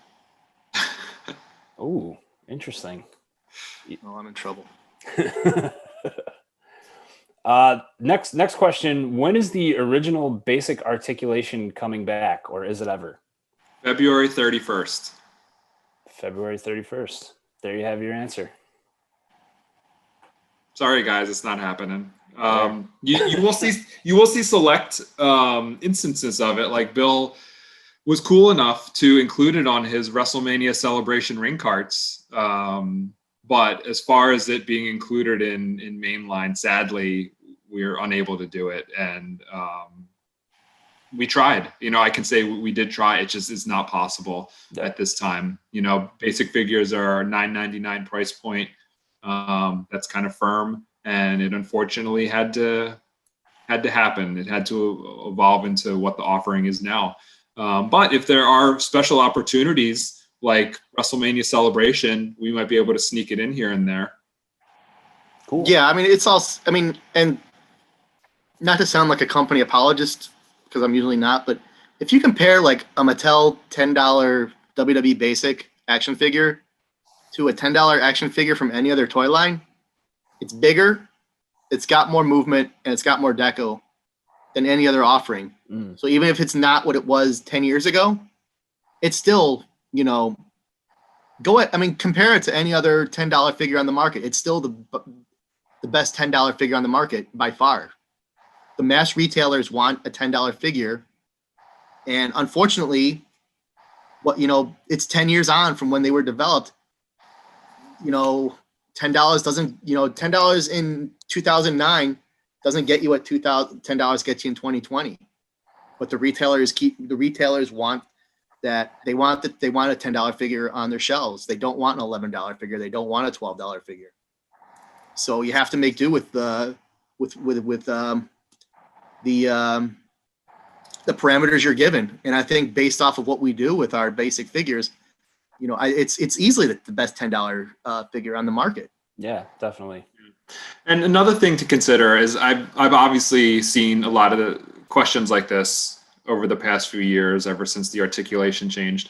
Oh, interesting. Oh, I'm in trouble. Next question. When is the original basic articulation coming back, or is it ever? February 31st. February 31st. There you have your answer. Sorry, guys, it's not happening. You will see select instances of it. Like Bill was cool enough to include it on his WrestleMania Celebration ring carts. But as far as it being included in mainline, sadly, we're unable to do it. And we tried. I can say we did try. It just is not possible at this time. Basic figures are $9.99 price point. That's kind of firm, and it unfortunately had to happen. It had to evolve into what the offering is now. But if there are special opportunities like WrestleMania Celebration, we might be able to sneak it in here and there. Cool. Yeah, and not to sound like a company apologist, because I'm usually not, but if you compare like a Mattel $10 WWE basic action figure to a $10 action figure from any other toy line, it's bigger, it's got more movement, and it's got more deco than any other offering. So even if it's not what it was 10 years ago, it's still, compare it to any other $10 figure on the market. It's still the best $10 figure on the market by far. The mass retailers want a $10 figure, and unfortunately, it's 10 years on from when they were developed. $10 doesn't, $10 in 2009 doesn't get you what $10 gets you in 2020. But the retailers want that. They want a $10 figure on their shelves. They don't want an $11 figure. They don't want a $12 figure. So you have to make do with the parameters you're given. And I think based off of what we do with our basic figures, it's easily the best $10 figure on the market. Yeah, definitely. And another thing to consider is I've obviously seen a lot of the questions like this over the past few years, ever since the articulation changed.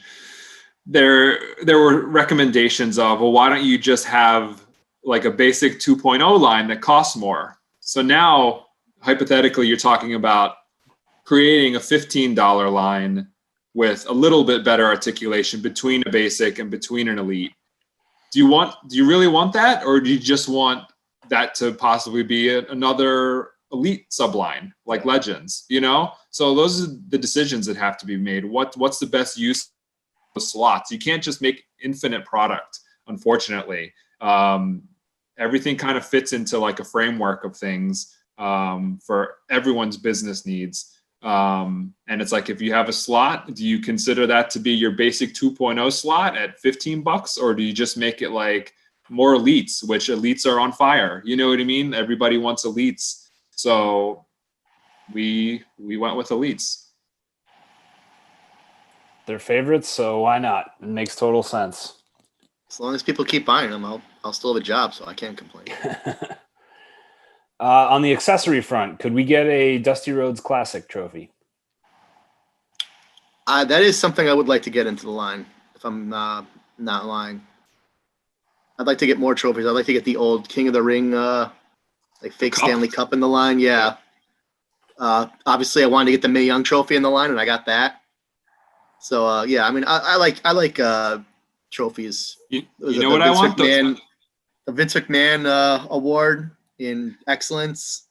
There were recommendations of, well, why don't you just have like a basic 2.0 line that costs more? So now, hypothetically, you're talking about creating a $15 line with a little bit better articulation between a basic and between an elite. Do you really want that, or do you just want that to possibly be another elite subline like Legends? So those are the decisions that have to be made. What's the best use of the slots? You can't just make infinite product, unfortunately. Everything kind of fits into like a framework of things for everyone's business needs. And it's like, if you have a slot, do you consider that to be your basic 2.0 slot at $15, or do you just make it like more elites, which elites are on fire? You know what I mean? Everybody wants elites. So we went with elites. They're favorites, so why not? It makes total sense. As long as people keep buying them, I'll still have a job, so I can't complain. On the accessory front, could we get a Dusty Rhodes Classic trophy? That is something I would like to get into the line, if I'm not lying. I'd like to get more trophies. I'd like to get the old King of the Ring, like fake Stanley Cup in the line. Yeah. Obviously, I wanted to get the Mae Young trophy in the line, and I got that. So yeah, I mean, I like trophies. You know what I want? The Vince McMahon award in excellence.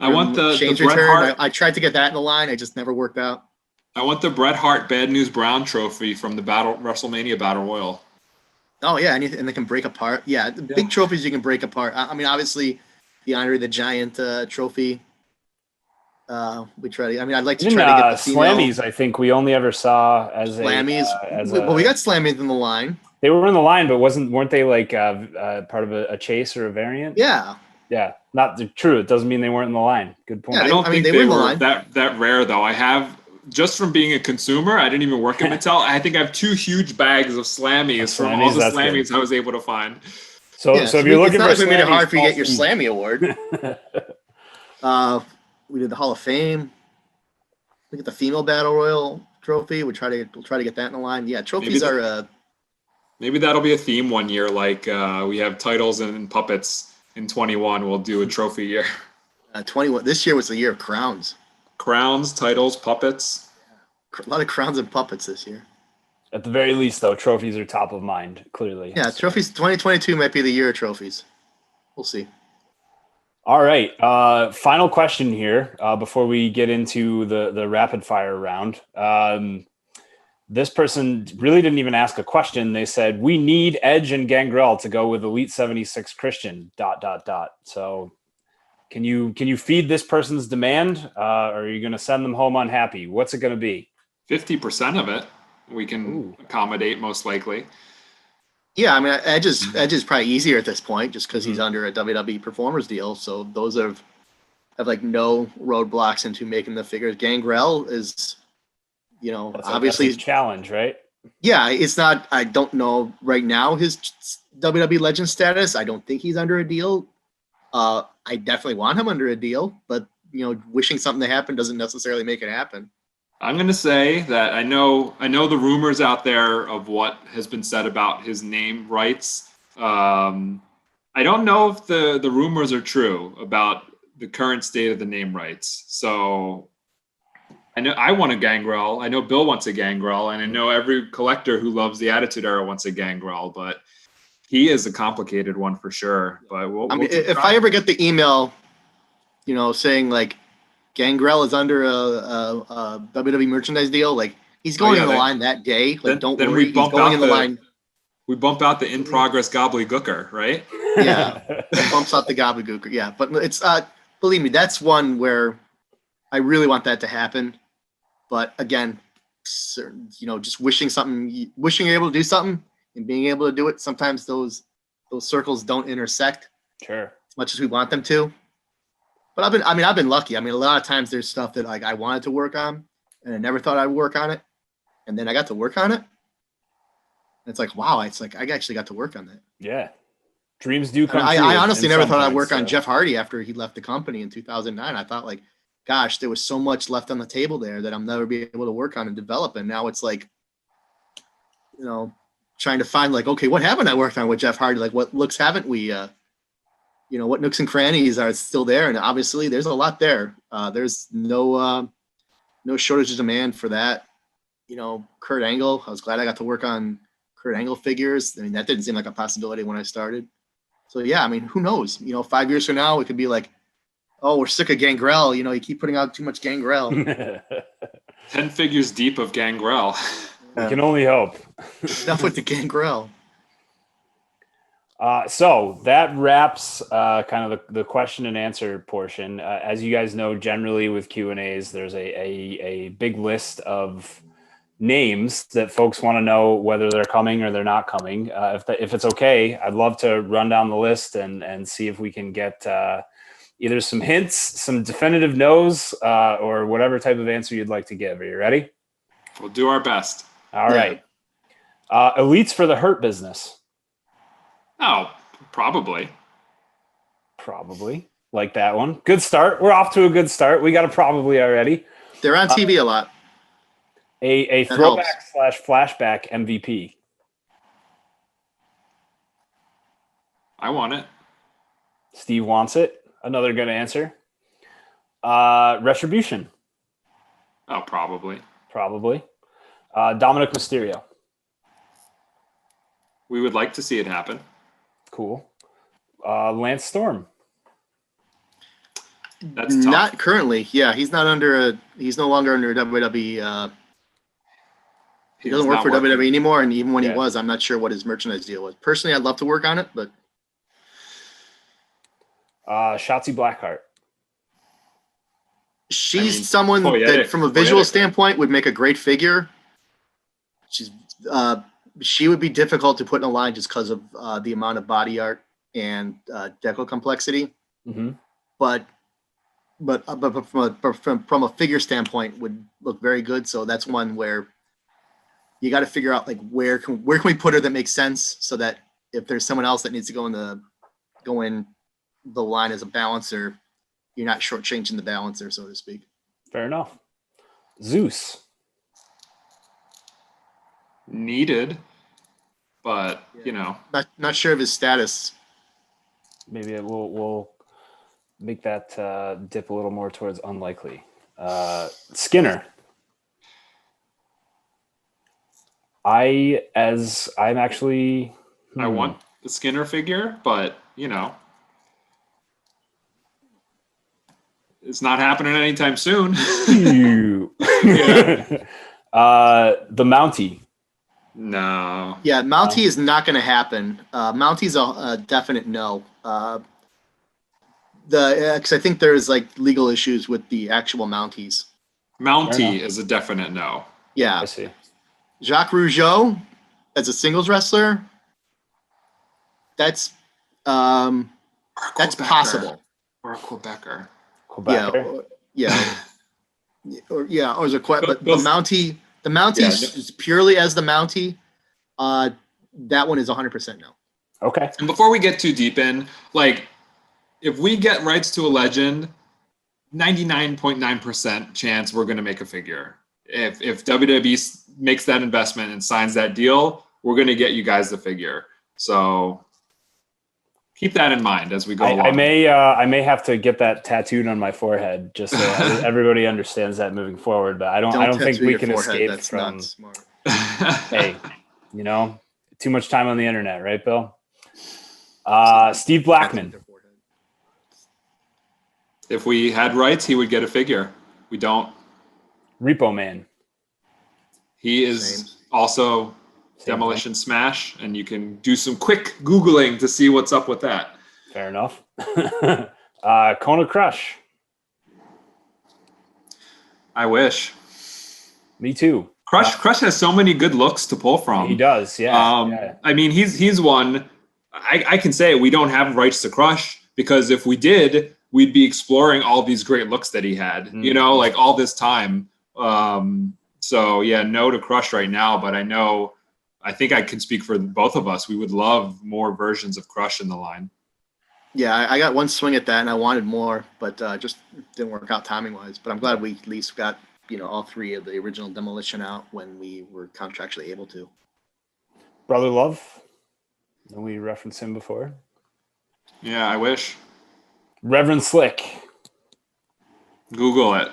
I want the Shane's Bret return. Hart. I tried to get that in the line. It just never worked out. I want the Bret Hart Bad News Brown trophy from the WrestleMania Battle Royal. Oh yeah, and they can break apart. Yeah, the big trophies you can break apart. I mean, obviously, the Andre the Giant trophy. We try to. I mean, I'd like to try to get the Slammies. I think we only ever saw as Slammies. Well, we got Slammies in the line. They were in the line, but weren't they like part of a chase or a variant? Yeah. Yeah, not true. It doesn't mean they weren't in the line. Good point. Yeah, I don't think they were that rare, though. I have, just from being a consumer, I didn't even work at Mattel. I think I have 2 huge bags of Slammies from all the Slammies I was able to find. So if you're looking for, we made it hard for you to get your Slammy award. We did the Hall of Fame. Look at the female battle royal trophy. We'll try to get that in the line. Yeah, trophies are. Maybe that'll be a theme one year. Like we have titles and puppets. In 21, we'll do a trophy year. 21. This year was the year of crowns. Crowns, titles, puppets. A lot of crowns and puppets this year. At the very least, though, trophies are top of mind, clearly. Yeah, trophies. 2022 might be the year of trophies. We'll see. All right. Final question here before we get into the rapid fire round. This person really didn't even ask a question. They said, we need Edge and Gangrel to go with Elite 76 Christian, ... So can you feed this person's demand? Or are you going to send them home unhappy? What's it going to be? 50% of it we can accommodate, most likely. Yeah, I mean, Edge is probably easier at this point just because he's under a WWE Performers deal. So those have like no roadblocks into making the figures. Gangrel is... obviously that's a challenge, right? Yeah, it's not. I don't know right now his WWE Legend status. I don't think he's under a deal. I definitely want him under a deal, but wishing something to happen doesn't necessarily make it happen. I'm going to say that I know the rumors out there of what has been said about his name rights. I don't know if the rumors are true about the current state of the name rights. So I know I want a Gangrel. I know Bill wants a Gangrel, and I know every collector who loves the Attitude Era wants a Gangrel, but he is a complicated one for sure. But if I ever get the email, saying like Gangrel is under a WWE merchandise deal, like he's going in the line that day. Like, don't worry, he's going in the line. We bump out the in progress gobbledygooker, right? Yeah, it bumps out the gobbledygooker. Yeah, but it's believe me, that's one where I really want that to happen. But again, just wishing you're able to do something and being able to do it. Sometimes those circles don't intersect. Sure. As much as we want them to. But I've been lucky. I mean, a lot of times there's stuff that like I wanted to work on and I never thought I'd work on it. And then I got to work on it. And it's like, wow, it's like I actually got to work on that. Yeah. Dreams do come true. I honestly never thought I'd work on Jeff Hardy after he left the company in 2009. I thought like, gosh, there was so much left on the table there that I'll never be able to work on and develop. And now it's like, you know, trying to find like, okay, what haven't I worked on with Jeff Hardy? Like what looks haven't we, you know, what nooks and crannies are still there? And obviously there's a lot there. There's no shortage of demand for that. You know, Kurt Angle, I was glad I got to work on Kurt Angle figures. I mean, that didn't seem like a possibility when I started. So yeah, I mean, who knows? You know, 5 years from now, it could be like, oh, we're sick of Gangrel. You know, you keep putting out too much Gangrel. 10 figures deep of Gangrel. We can only hope. Enough with the Gangrel. So that wraps kind of the question and answer portion. As you guys know, generally with Q&As, there's a big list of names that folks want to know whether they're coming or they're not coming. If it's okay, I'd love to run down the list and see if we can get either some hints, some definitive no's, or whatever type of answer you'd like to give. Are you ready? We'll do our best. All right. Elites for the Hurt Business. Oh, probably. Probably. Like that one. Good start. We're off to a good start. We got a probably already. They're on TV a lot. A throwback / flashback MVP. I want it. Steve wants it. Another good answer. Retribution. Oh, probably. Probably. Dominic Mysterio. We would like to see it happen. Cool. Lance Storm. That's tough. Not currently. Yeah, he's no longer under WWE. He doesn't work for WWE anymore, and even when he was, I'm not sure what his merchandise deal was. Personally, I'd love to work on it, but Shotzi Blackheart. She's someone that, from a visual standpoint, would make a great figure. She would be difficult to put in a line just because of the amount of body art and deco complexity. Mm-hmm. But from a figure standpoint, would look very good. So that's one where you got to figure out like where can we put her that makes sense, so that if there's someone else that needs to go in the line as a balancer, you're not shortchanging the balancer, so to speak. Fair enough. Zeus. Needed, but you know, not sure of his status. Maybe we'll make that dip a little more towards unlikely. Skinner. I want the Skinner figure, but you know, it's not happening anytime soon. The Mountie. No. Yeah, Mountie is not going to happen. Mountie's a definite no. Because I think there's like legal issues with the actual Mounties. Mountie is a definite no. Yeah. I see. Jacques Rougeau as a singles wrestler, that's possible. Or a Quebecer. Yeah. Or is it quite? But the Mountie is purely as the Mountie. That one is 100% no. Okay. And before we get too deep in, like, if we get rights to a legend, 99.9% chance we're going to make a figure. If WWE makes that investment and signs that deal, we're going to get you guys the figure. So keep that in mind as we go along. I may have to get that tattooed on my forehead just so everybody understands that moving forward. But I don't think we can escape That's from. not smart. Hey, you know, too much time on the internet, right, Bill? Steve Blackman. If we had rights, he would get a figure. We don't. Repo Man. He is also Demolition Smash, and you can do some quick Googling to see what's up with that. Fair enough. Kona Crush. I wish. Me too. Crush has so many good looks to pull from. He does, yeah. I mean, he's one. I can say we don't have rights to Crush, because if we did, we'd be exploring all these great looks that he had, you know, like all this time. So yeah, no to Crush right now, but I think I can speak for both of us. We would love more versions of Crush in the line. Yeah, I got one swing at that, and I wanted more, but just didn't work out timing wise. But I'm glad we at least got all three of the original Demolition out when we were contractually able to. Brother Love. We referenced him before. Yeah, I wish. Reverend Slick. Google it.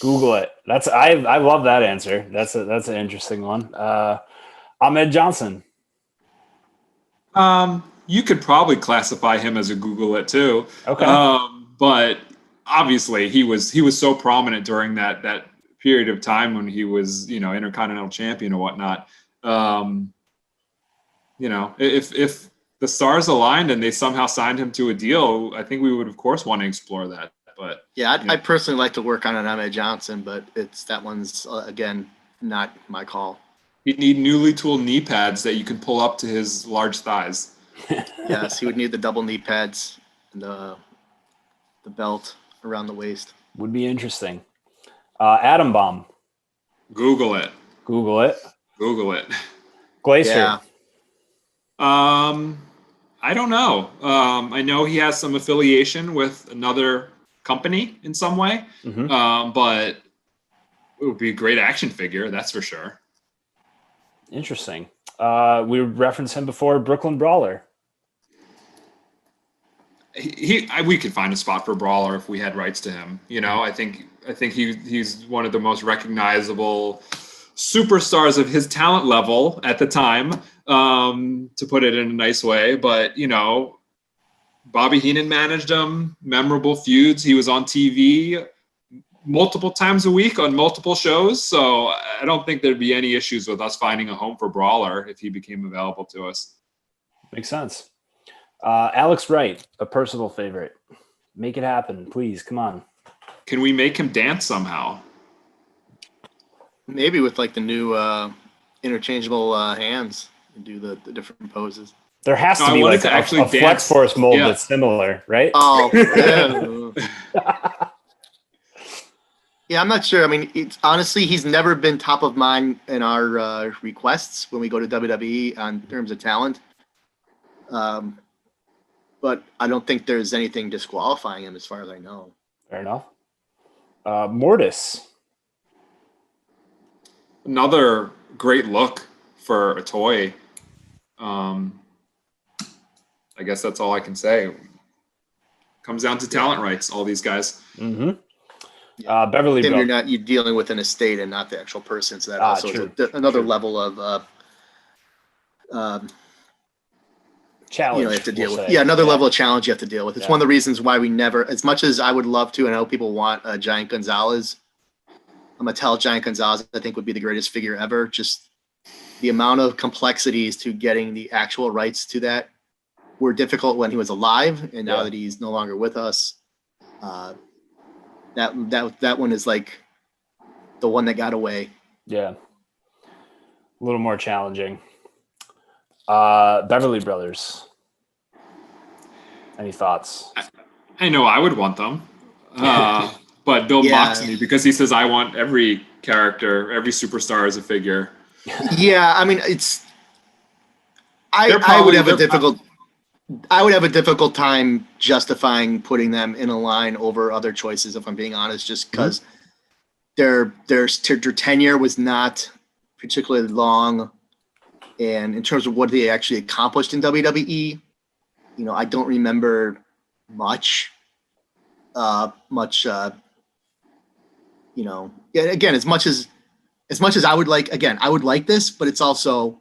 Google it. I love that answer. That's an interesting one. Ahmed Johnson. You could probably classify him as a Google it too. Okay. But obviously he was so prominent during that period of time when he was, Intercontinental Champion or whatnot. If the stars aligned and they somehow signed him to a deal, I think we would of course want to explore that. But yeah, I personally like to work on an Ahmed Johnson, but that one's again not my call. He'd need newly tooled knee pads that you can pull up to his large thighs. Yes, he would need the double knee pads and the belt around the waist. Would be interesting. Atom Bomb. Google it. Google it. Google it. Glacier. Yeah. I don't know. I know he has some affiliation with another company in some way. Mm-hmm. But it would be a great action figure, that's for sure. Interesting. We referenced him before, Brooklyn Brawler. We could find a spot for Brawler if we had rights to him. I think he's one of the most recognizable superstars of his talent level at the time, to put it in a nice way. But Bobby Heenan managed him, memorable feuds. He was on TV multiple times a week on multiple shows. So I don't think there'd be any issues with us finding a home for Brawler if he became available to us. Makes sense. Alex Wright, a personal favorite. Make it happen, please. Come on. Can we make him dance somehow? Maybe with like the new interchangeable hands and do the different poses. There has to be like a Flex Force mold that's similar, right? Oh, yeah. Yeah, I'm not sure. I mean, it's honestly, he's never been top of mind in our requests when we go to WWE on terms of talent. But I don't think there's anything disqualifying him as far as I know. Fair enough. Mortis. Another great look for a toy. I guess that's all I can say. Comes down to talent rights, all these guys. Mm-hmm. Beverly Brothers. You're dealing with an estate and not the actual person, so that also is another level of challenge. You have to deal with. Yeah, another level of challenge you have to deal with. It's one of the reasons why we never, as much as I would love to, and I know people want Giant Gonzalez. A Mattel Giant Gonzalez, I think, would be the greatest figure ever. Just the amount of complexities to getting the actual rights to that were difficult when he was alive, and now that he's no longer with us, that one is like the one that got away. Yeah, a little more challenging. Beverly Brothers. Any thoughts? I know I would want them, but Bill mocks me because he says I want every character, every superstar as a figure. Yeah, I mean I would have a difficult time justifying putting them in a line over other choices, if I'm being honest, just because their tenure was not particularly long. And in terms of what they actually accomplished in WWE, I don't remember much. Again, as much as I would like, I would like this, but it's also,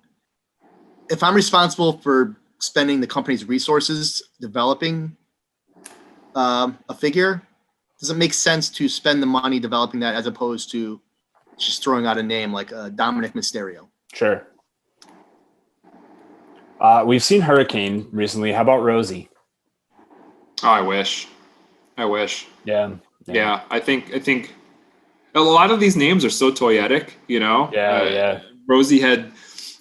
if I'm responsible for spending the company's resources developing a figure, does it make sense to spend the money developing that as opposed to just throwing out a name like Dominic Mysterio? Sure. We've seen Hurricane recently. How about Rosie? Oh, I wish. Yeah. I think a lot of these names are so toyetic, Yeah. Rosie had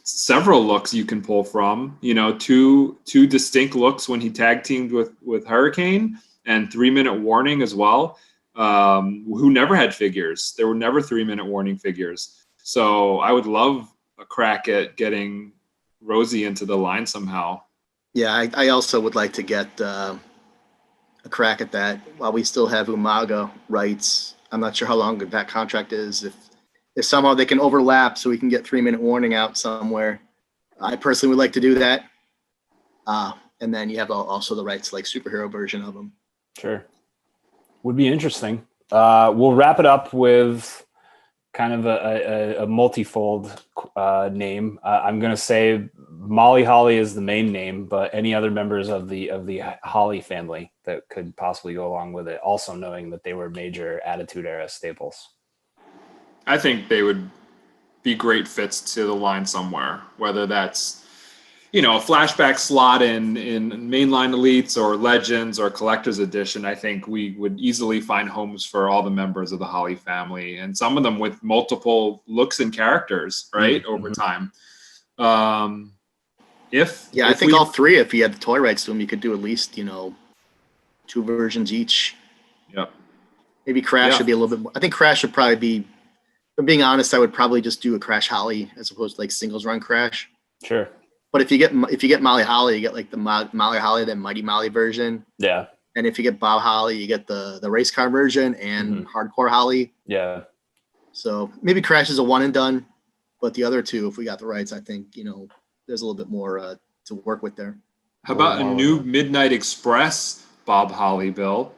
several looks you can pull from, two distinct looks when he tag teamed with Hurricane, and 3-minute warning as well, who never had figures. There were never 3-minute warning figures. So I would love a crack at getting Rosie into the line somehow. Yeah, I also would like to get a crack at that while we still have Umaga rights. I'm not sure how long that contract is. If somehow they can overlap so we can get 3-minute warning out somewhere, I personally would like to do that. And then you have also the rights like superhero version of them. Sure. Would be interesting. We'll wrap it up with kind of a multifold name. I'm going to say Molly Holly is the main name, but any other members of the Holly family that could possibly go along with it, also knowing that they were major Attitude Era staples. I think they would be great fits to the line somewhere, whether that's, a flashback slot in mainline elites or legends or collector's edition. I think we would easily find homes for all the members of the Holly family, and some of them with multiple looks and characters, right, over time. I think all three, if you had the toy rights to them, you could do at least, 2 versions each. Yep. Maybe Crash should be a little bit more. I think Crash should probably be, but being honest, I would probably just do a Crash Holly as opposed to like singles run Crash. Sure. But if you get Molly Holly, you get like the Molly Holly, then Mighty Molly version. Yeah. And if you get Bob Holly, you get the race car version and Hardcore Holly. Yeah. So maybe Crash is a one and done, but the other two, if we got the rights, I think, there's a little bit more to work with there. How about a new Midnight Express Bob Holly, Bill?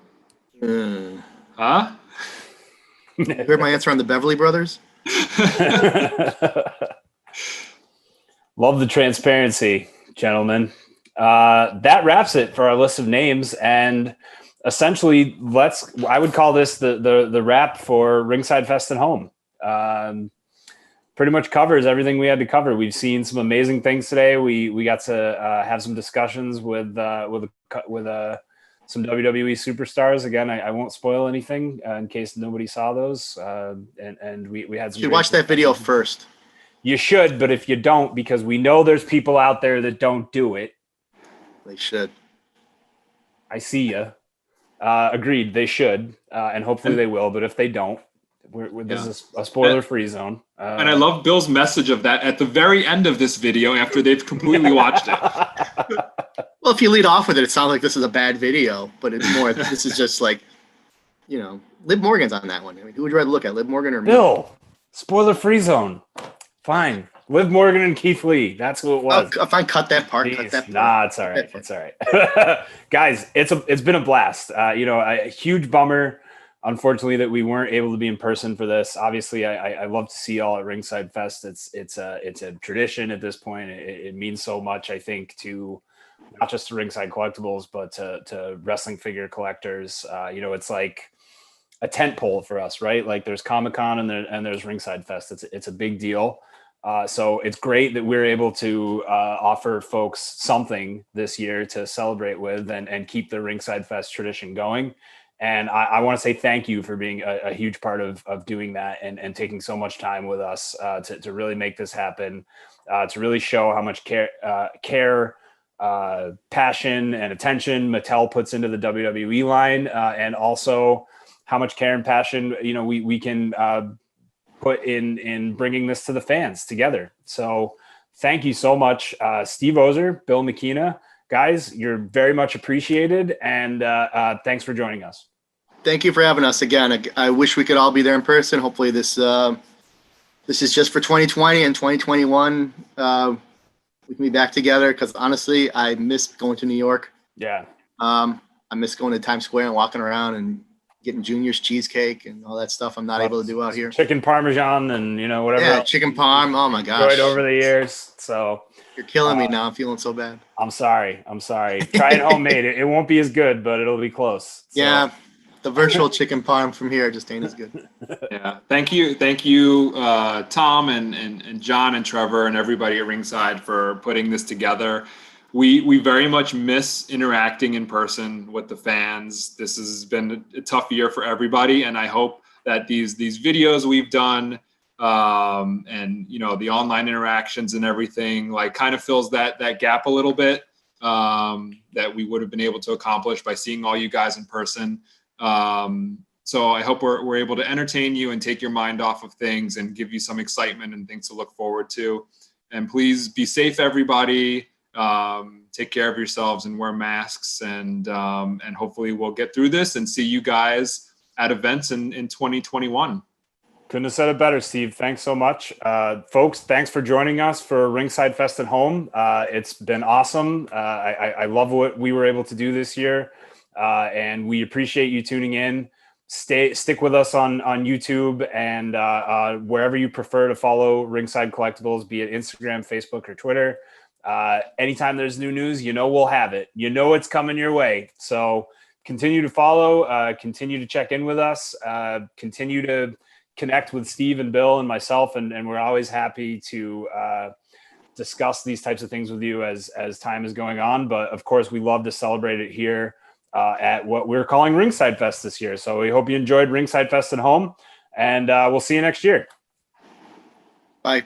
Huh? You heard my answer on the Beverly Brothers? Love the transparency, gentlemen. That wraps it for our list of names, and essentially, I would call this the wrap for Ringside Fest at Home. Pretty much covers everything we had to cover. We've seen some amazing things today. We got to have some discussions with some WWE superstars. Again, I won't spoil anything in case nobody saw those. And we had some. You should watch that video first. You should, but if you don't, because we know there's people out there that don't do it. They should. I see you. Agreed, they should, and hopefully they will. But if they don't, this is a spoiler-free zone. And I love Bill's message of that at the very end of this video after they've completely watched it. Well, if you lead off with it, it sounds like this is a bad video, but it's more, this is just like, Liv Morgan's on that one. I mean, who would you rather look at, Liv Morgan or me? Bill? Spoiler-free zone. Fine. Liv Morgan and Keith Lee. That's who it was. If I cut that part, Nah, it's all right. It's all right. Guys, it's been a blast. A huge bummer, unfortunately, that we weren't able to be in person for this. Obviously, I love to see y'all at Ringside Fest. It's a tradition at this point. It means so much, I think, to not just to Ringside Collectibles, but to wrestling figure collectors. It's like a tent pole for us, right? Like there's Comic-Con and there's Ringside Fest. It's a big deal. So it's great that we're able to offer folks something this year to celebrate with and keep the Ringside Fest tradition going. And I want to say thank you for being a huge part of doing that and taking so much time with us to really make this happen, to really show how much care, passion, and attention Mattel puts into the WWE line, and also how much care and passion we can put in bringing this to the fans together. So thank you so much, Steve Ozer, Bill Miekina. Guys, you're very much appreciated, and thanks for joining us. Thank you for having us again. I wish we could all be there in person. Hopefully this is just for 2020 and 2021. We can be back together, because honestly, I miss going to New York. Yeah. I miss going to Times Square and walking around and getting Junior's cheesecake and all that stuff I'm not able to do out here. Chicken Parmesan and, whatever. Yeah, chicken parm. Oh, my gosh. Enjoyed over the years. So you're killing me now. I'm feeling so bad. I'm sorry. Try it homemade. It won't be as good, but it'll be close. So. Yeah. The virtual chicken parm from here just ain't as good. Yeah. Thank you, Tom and John and Trevor and everybody at Ringside for putting this together. We very much miss interacting in person with the fans. This has been a tough year for everybody, and I hope that these videos we've done and the online interactions and everything kind of fills that gap a little bit that we would have been able to accomplish by seeing all you guys in person. So I hope we're able to entertain you and take your mind off of things and give you some excitement and things to look forward to. And please be safe, everybody. take care of yourselves and wear masks, and hopefully we'll get through this and see you guys at events in 2021. Couldn't have said it better, Steve. Thanks so much. Folks, thanks for joining us for Ringside Fest at Home. It's been awesome. I love what we were able to do this year, and we appreciate you tuning in. Stick with us on YouTube and wherever you prefer to follow Ringside Collectibles, be it Instagram, Facebook, or Twitter. Anytime there's new news, we'll have it. It's coming your way. So continue to follow, continue to check in with us, continue to connect with Steve and Bill and myself, and we're always happy to discuss these types of things with you as time is going on. But of course, we love to celebrate it here at what we're calling Ringside Fest this year. So we hope you enjoyed Ringside Fest at Home, and we'll see you next year. Bye.